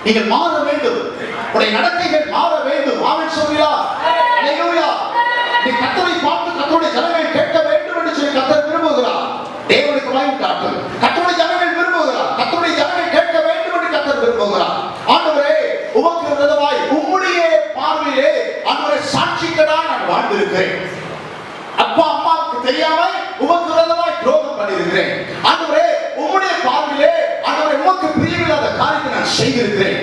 நீங்கள் மாற வேண்டும், உடைய நடத்தைகள் மாற வேண்டும். அவன் சொல்கிறார், அல்லேலூயா, நீ கர்த்தரை பார்த்து கர்த்தருடைய ஜனங்கள் கேட்க வேண்டும் என்று சொல்லி கர்த்தர் விரும்புகிறார். தேவனுக்கு வாய் காட்டு, கர்த்தருடைய ஜனங்கள் விரும்புகிறார், கர்த்தருடைய ஜனங்கள் கேட்க வேண்டும் என்று கர்த்தர் விரும்புகிறார். ஆண்டவரே, உமக்கு விரோதமாய் உம்முடைய பார்வையிலே ஆண்டவரே சாட்சிக்கடாய் நான் வாழ்ந்திருக்கிறேன். அப்பா அம்மாவுக்கு தெரியாமல் உமக்கு விரோதமாய் துரோகம் பண்ணியிருக்கிறேன். ஆண்டவரே, உம்முடைய பார்வையிலே ஆண்டவரே உமக்கு பிரியமில்லாத காரியத்தை நான் செய்திருக்கிறேன்.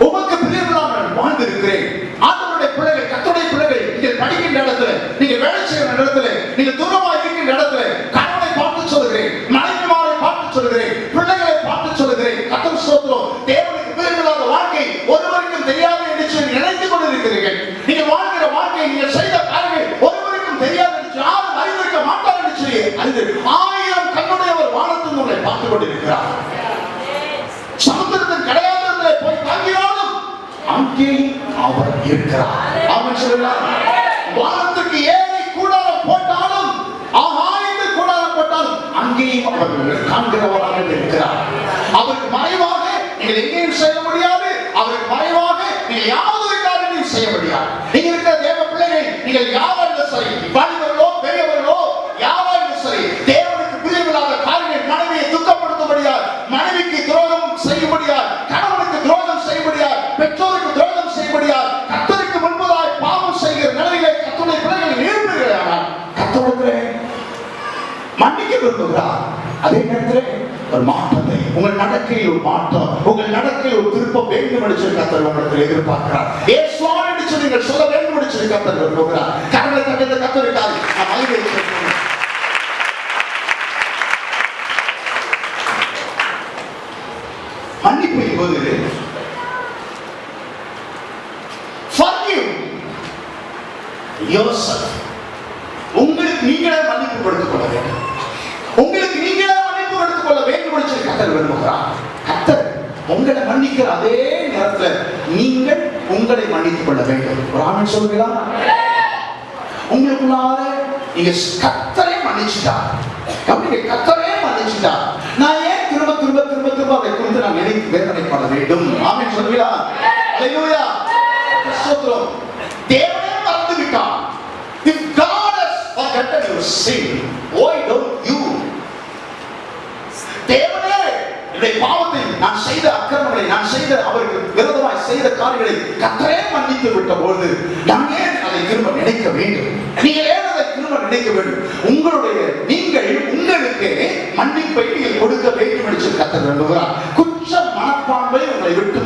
உமக்கு பிரியமில்லாமல் நான் வாழ்ந்திருக்கிறேன். ஆண்டவருடைய பிள்ளைகள், கர்த்தருடைய பிள்ளைகள், நீங்கள் படிக்கின்ற இடத்துல, நீங்கள் வேலை செய்கிற இடத்துல, நீங்கள் தூரமாக இருக்கின்ற இடத்துல கணவனை பார்த்து சொல்லுகிறேன், மனைவிமாரை பார்த்து சொல்லுகிறேன், பிள்ளைகளை பார்த்து சொல்லுகிறேன். கர்த்தர் ஸ்தோத்திரம். தேவனுக்கு பிரியமில்லாத வாழ்க்கை ஒருவருக்கும் தெரியாது என்று சொல்லி நினைத்துக் கொண்டிருக்கிறீர்கள். நீங்கள் வாழ்கிற வாழ்க்கை, நீங்கள் செய்த காரியங்கள் ஒருவருக்கும் தெரியாது என்று யாரும் அறிந்திருக்க மாட்டார் என்று சொல்லி அறிந்து 1000 கண்ணுடையவர் வானத்தில் உங்களை பார்த்துக் கொண்டிருக்கிறார். சமுத்திரத்தின் கடையாளத்திலே போய் தங்கினாலும் அங்கேயும் அவர் இருக்கிறார். அவன் சொல்கிறார், வானத்துக்கு ஏறி கூடாரம் போட்டாலும், ஆகாயத்தில் கூடாரம் போட்டாலும் அங்கேயும் அவர் காண்கிறவராக இருக்கிறார். அவருக்கு மறைவாக நீங்கள் எங்கேயும் செய்ய முடியாது. அவருக்கு மறைவாக நீங்கள் யாவது காரியத்தையும் செய்ய முடியாது. நீங்க இருக்கிற தேவ பிள்ளைகள், நீங்கள் யாராலும் சரி, வாலிபர்களோ பெரியவர்களோ யாராலும் சரி, தேவனுக்கு பிரியமில்லாத காரியங்கள், மனைவியை துக்கப்படுத்தும்படியால், மனைவிக்கு துரோகம் செய்யும்படியால், கணவனுக்கு துரோகம் செய்யும்படியால், பெற்றோருக்கு துரோகம் செய்யும்படியால், கர்த்தருக்கு முன்பதாய் பாவம் செய்கிற நிலையிலே கர்த்தருடைய பிள்ளைகள் இருப்பீர்களானால் கர்த்தரிடத்திலே மன்னிக்க விரும்புகிறார். அதே நேரத்திலே ஒரு மாற்றத்தை, உங்கள் நடக்கையில் ஒரு மாற்றம், உங்கள் நடக்கையில் ஒரு திருப்பம் வேண்டும் என்று சொல்லி கர்த்தர் உங்களிடத்தில் எதிர்பார்க்கிறார். இயேசுவே என்று சொல்லி நீங்கள் சொல்ல வேண்டும் என்று சொல்லி கர்த்தர் விரும்புகிறார். கரங்களை தட்டி கர்த்தருக்காக நாம் மகிமை செலுத்துவோம். மன்னிப்பு என்பது forgive yourself. உங்களுக்கு நீங்களே மன்னிப்பு கொடுத்துக் கொள்ள வேண்டும். உங்களுக்கு நீங்களே மன்னிப்பு கொடுத்துக் கொள்ள வேண்டும் என்று சொல்லி கர்த்தர் விரும்புகிறார். கர்த்தர் உங்களை மன்னிக்கிற அதே நேரத்தில் நீங்கள் உங்களை மன்னித்துக் கொள்ள வேண்டும். ஒரு ஆமென் சொல்லுங்களா? உங்களுக்குள்ளார நீங்க கர்த்தரை மன்னிச்சுட்டா, கர்த்தரே மன்னிச்சுட்டா, நான் ஏன் திரும்ப திரும்ப திரும்ப திரும்ப அதை குறித்து நான் நினைத்து வேதனைப்பட வேண்டும்? ஆமென் சொல்லுங்களா? அல்லேலூயா. ஸ்தோத்திரம். தேவனே மறந்து விட்டார். If God has forgotten your sin, why don't you? தேவனே என்னுடைய பாவத்தை, நான் செய்த அக்கிரமங்களை, நான் செய்த அவருக்கு விரோதமாய் செய்த காரியங்களை கர்த்தரே மன்னித்து விட்ட பொழுது நான் ஏன் அதை திரும்ப நினைக்க வேண்டும்? நீங்கள் ஏன் அதை திரும்ப நினைக்க வேண்டும்? நீங்கள் உங்களுக்கு மன்னிப்பை நீங்கள் கொடுக்க வேண்டும் என்று கர்த்தர் விரும்புகிறார். குற்ற மனப்பான்மை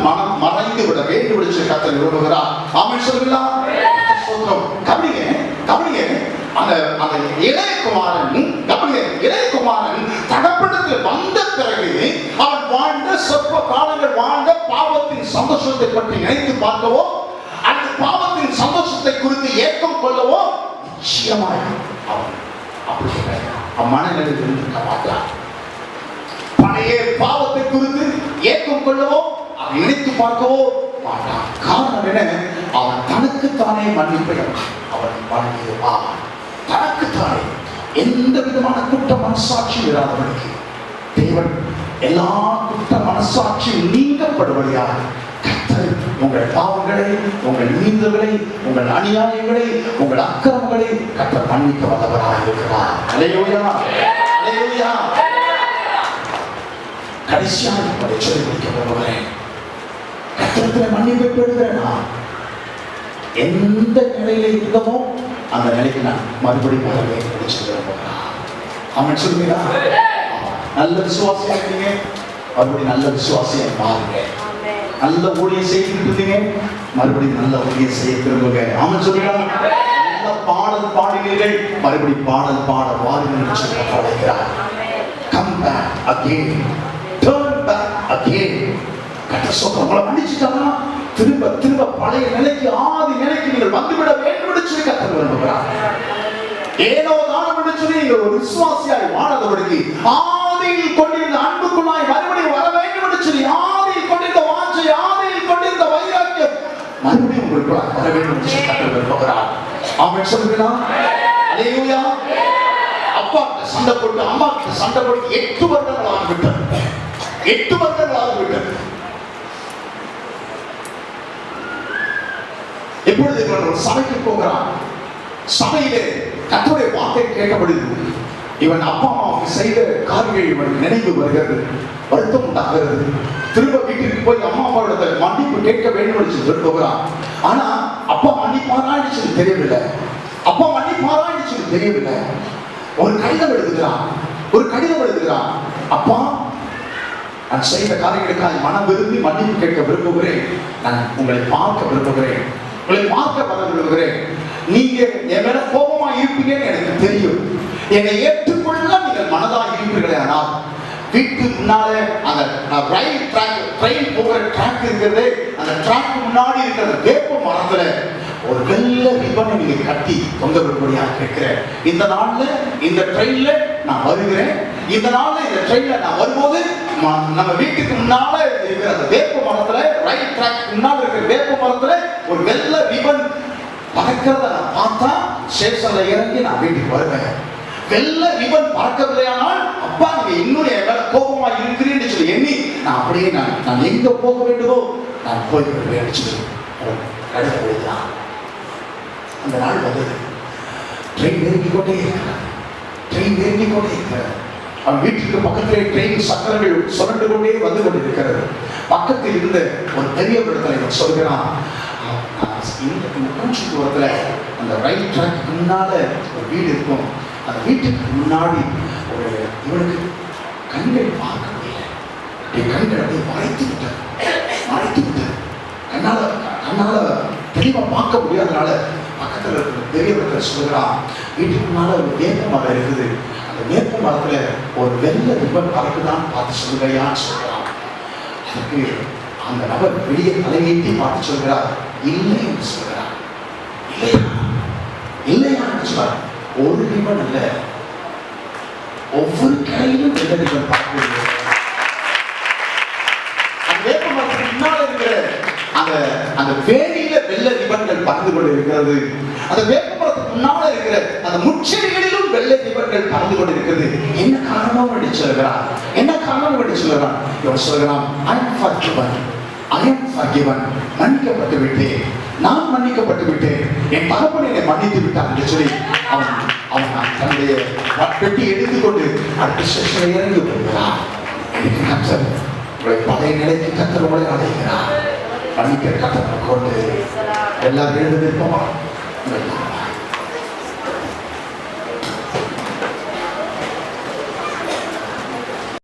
மனம் மறைந்து விட வேண்டும் என்று கர்த்தர் விரும்புகிறார். ஆமென் சொல்லுங்களா? ஸ்தோத்திரம். கவனிங்க கவனிங்க, அந்த அந்த இளையகுமாரன் தகப்பனிடத்தில் வந்த பிறகு அவன் வாழ்ந்த சொற்ப காலங்கள் வாழ்ந்த பாவத்தின் சந்தோஷத்தை பற்றி நினைத்து பார்க்கவோ அந்த பாவத்தின் சந்தோஷத்தை குறித்து ஏக்கம் கொள்ளவோ நிச்சயமாய் அவன் அப்படி மனநிலையில் இருந்திருக்க மாட்டான். பழைய பாவத்தை குறித்து ஏக்கம் கொள்ளவோ அதை நினைத்து பார்க்கவோ மாட்டான். காரணம் என்ன? அவன் தனக்குத்தானே மன்னிப்பை அவன் வழங்கிடுவான். தனக்குத்தானே எந்த விதமான குற்ற மனசாட்சி இராதவனுக்கு தேவன் எல்லா குற்ற மனசாட்சியும் நீங்கப்படுவதையாக கர்த்தர் உங்கள் பாவங்களை, உங்கள் மீறுதல்களை, உங்கள் அநியாயங்களை, உங்கள் அக்கிரமங்களை கர்த்தர் மன்னிக்க வல்லவராக இருக்கிறார். அல்லேலூயா, அல்லேலூயா. கடைசியாக இப்படி சொல்லி முடிக்க விரும்புகிறேன். கர்த்தரிடத்தில் மன்னிப்பை பெறுகிறேன். எந்த நிலையில இருந்தமோ அந்த நிலைக்கு நான் மறுபடியும் வரவே விரும்புகிறேன். அவன் சொல்லுவீங்களா? நல்ல விசுவாசியா இருக்கீங்க, மறுபடியும் நல்ல விசுவாசியா மாறுங்க. நல்ல ஊழியம் செய்துட்டு இருந்தீங்க, மறுபடியும் நல்ல ஊழியம் செய்ய திரும்புங்க. அவன் சொல்லுகிறான், நல்ல பாடல் பாடினீர்கள், மறுபடியும் பாடல் பாட வாருங்கள் என்று சொல்லி அழைக்கிறார். Come back again, turn back again. கர்த்தர் சொல்றார், உங்களை மன்னிச்சுட்டாங்கன்னா திரும்ப திரும்ப பழைய நிலைக்கு, ஆதி நிலைக்கு நீங்கள் வந்துவிட வேண்டும் என்று சொல்லி கர்த்தர் விரும்புகிறார். ஏனோ தானம் என்று சொல்லி நீங்கள் ஒரு விசுவாசியாய் வாழாதபடிக்கு ஆதியில் கொண்டிருந்த அன்புக்குள்ளாய் மறுபடியும் வர வேண்டும் என்று சொல்லி ஆதியில் கொண்டிருந்த வாஞ்சை, ஆதியில் கொண்டிருந்த வைராக்கியம் மறுபடியும் உங்களுக்குள்ளாய் வர வேண்டும் என்று சொல்லி கர்த்தர் விரும்புகிறார். ஆமென் சொல்லுங்களா? அல்லேலூயா. அப்பா சண்டை போட்டு அம்மா சண்டை போட்டு 8 வருடங்கள் ஆகிவிட்டது. 8 வருடங்கள் ஆகிவிட்டது. எப்பொழுது இவன் ஒரு சபைக்கு போகிறான், சபையிலே கர்த்தருடைய வார்த்தை கேட்கப்படுது. இவன் அப்பா அம்மாவுக்கு செய்த காரியங்கள் இவன் நினைவு வருகிறது, வருத்தம் உண்டாகிறது. திரும்ப வீட்டிற்கு போய் அம்மா அப்பாவோட மன்னிப்பு கேட்க வேண்டும் என்று விரும்புகிறான். ஆனா அப்பா மன்னிப்பாரான்னு சொல்லி தெரியவில்லை. அப்பா மன்னிப்பாரான்னு சொல்லி தெரியவில்லை. ஒரு கடிதம் எழுதுகிறான். அப்பா, நான் செய்த காரியங்களுக்காக மனம் விரும்பி மன்னிப்பு கேட்க விரும்புகிறேன். நான் உங்களை பார்க்க விரும்புகிறேன், உங்களை பார்க்க வர விரும்புகிறேன். நீங்க என் மேல கோபமா இருப்பீங்கன்னு எனக்கு தெரியும். என்னை ஏற்றுக்கொள்ள நீங்கள் மனதாக இருப்பீர்களே. ஆனால் வீட்டுக்கு முன்னால அந்த ரயில் ட்ராக், ட்ரெயின் போகிற ட்ராக் இருக்கிறது, அந்த ட்ராக்கு முன்னாடி இருக்கிற வேப்ப மரத்துல ஒரு வெள்ளை ரிப்பனை நீங்க கட்டி தொங்கவிடும்படியாக கேட்கிறேன். இந்த நாள்ல இந்த ட்ரெயின்ல நான் வருகிறேன். இந்த நாள்ல இந்த ட்ரெயின்ல நான் வரும்போது நம்ம வீட்டுக்கு முன்னால இருக்கிற அந்த வேப்ப மரத்துல, ரயில் ட்ராக் முன்னால இருக்கிற வேப்ப மரத்துல ஒரு வெள்ளை ரிப்பன் பறக்கிறத நான் பார்த்தா ஸ்டேஷன்ல இறங்கி நான் வீட்டுக்கு வருவேன். வெள்ளை ரிப்பன் பறக்கவில்லையானால் அப்பா நீங்க இன்னும் என் மேல கோபமா இருக்கிறேன்னு சொல்லி எண்ணி நான் அப்படியே நான் எங்க போக வேண்டுமோ நான் போய் விடுவேன் சொல்லி கடிதம் எழுதினான். அந்த நாள் வந்தது. ட்ரெயின் நெருங்கிக் கொண்டே இருக்கிறது. அவன் வீட்டுக்கு பக்கத்திலே ட்ரெயின் சக்கரங்கள் சுரண்டு கொண்டே வந்து கொண்டிருக்கிறது. பக்கத்தில் இருந்த ஒரு பெரிய இடத்துல இவன் சொல்கிறான், கொஞ்ச தூரத்துல அந்த ரயில் ட்ராக் முன்னால ஒரு வீடு இருக்கும். அந்த வீட்டுக்கு முன்னாடி ஒரு இவனுக்கு கண்கள் பார்க்க முடியல. என் கண்கள் அப்படியே மறைத்து விட்டது. கண்ணால தெளிவா பார்க்க முடியாதனால பக்கத்துல பெரியவர்களை சொல்கிறான், வீட்டுக்கு முன்னால ஒரு வேப்ப மரம் இருக்குது. அந்த வேப்ப மரத்துல ஒரு வெள்ளை ரிப்பன் பறக்குதான் பார்த்து சொல்லுகையான்னு சொல்றான். அதுக்கு அந்த நபர் வெளியே தலையீட்டி பார்த்து சொல்கிறார், இல்லை என்று சொல்கிறார். இல்லையா என்று சொல்றார். ஒரு ரிப்பன் அல்ல, ஒவ்வொரு கடையிலும் வெள்ளை ரிப்பன் பார்க்க. அந்த வேப்ப மரத்துக்கு முன்னால இருக்கிற அந்த வேலியில வெள்ளை ரிப்பன்கள் பறந்து கொண்டு இருக்கிறது. அந்த வேப்பமரத்துக்கு முன்னால இருக்கிற அந்த முச்செடிகளிலும் வெள்ளை ரிப்பன்கள் பறந்து கொண்டு இருக்கிறது. என்ன காரணம் என்று சொல்கிறான். இவன் சொல்கிறான், I am forgiven. மன்னிக்கப்பட்டு விட்டேன், நான் மன்னிக்கப்பட்டு விட்டேன், என் தகப்பன் என்னை மன்னித்து விட்டான் என்று சொல்லி அவன் தன்னுடைய பெட்டி எடுத்துக்கொண்டு அடுத்த ஸ்டேஷனில் இறங்கி போகிறான். கர்த்தர் பழைய நிலைக்கு கர்த்தர் உங்களை அழைக்கிறார். மன்னிக்கிற கர்த்தரை கொண்டு எல்லாரும் எழுந்து நிற்போமா?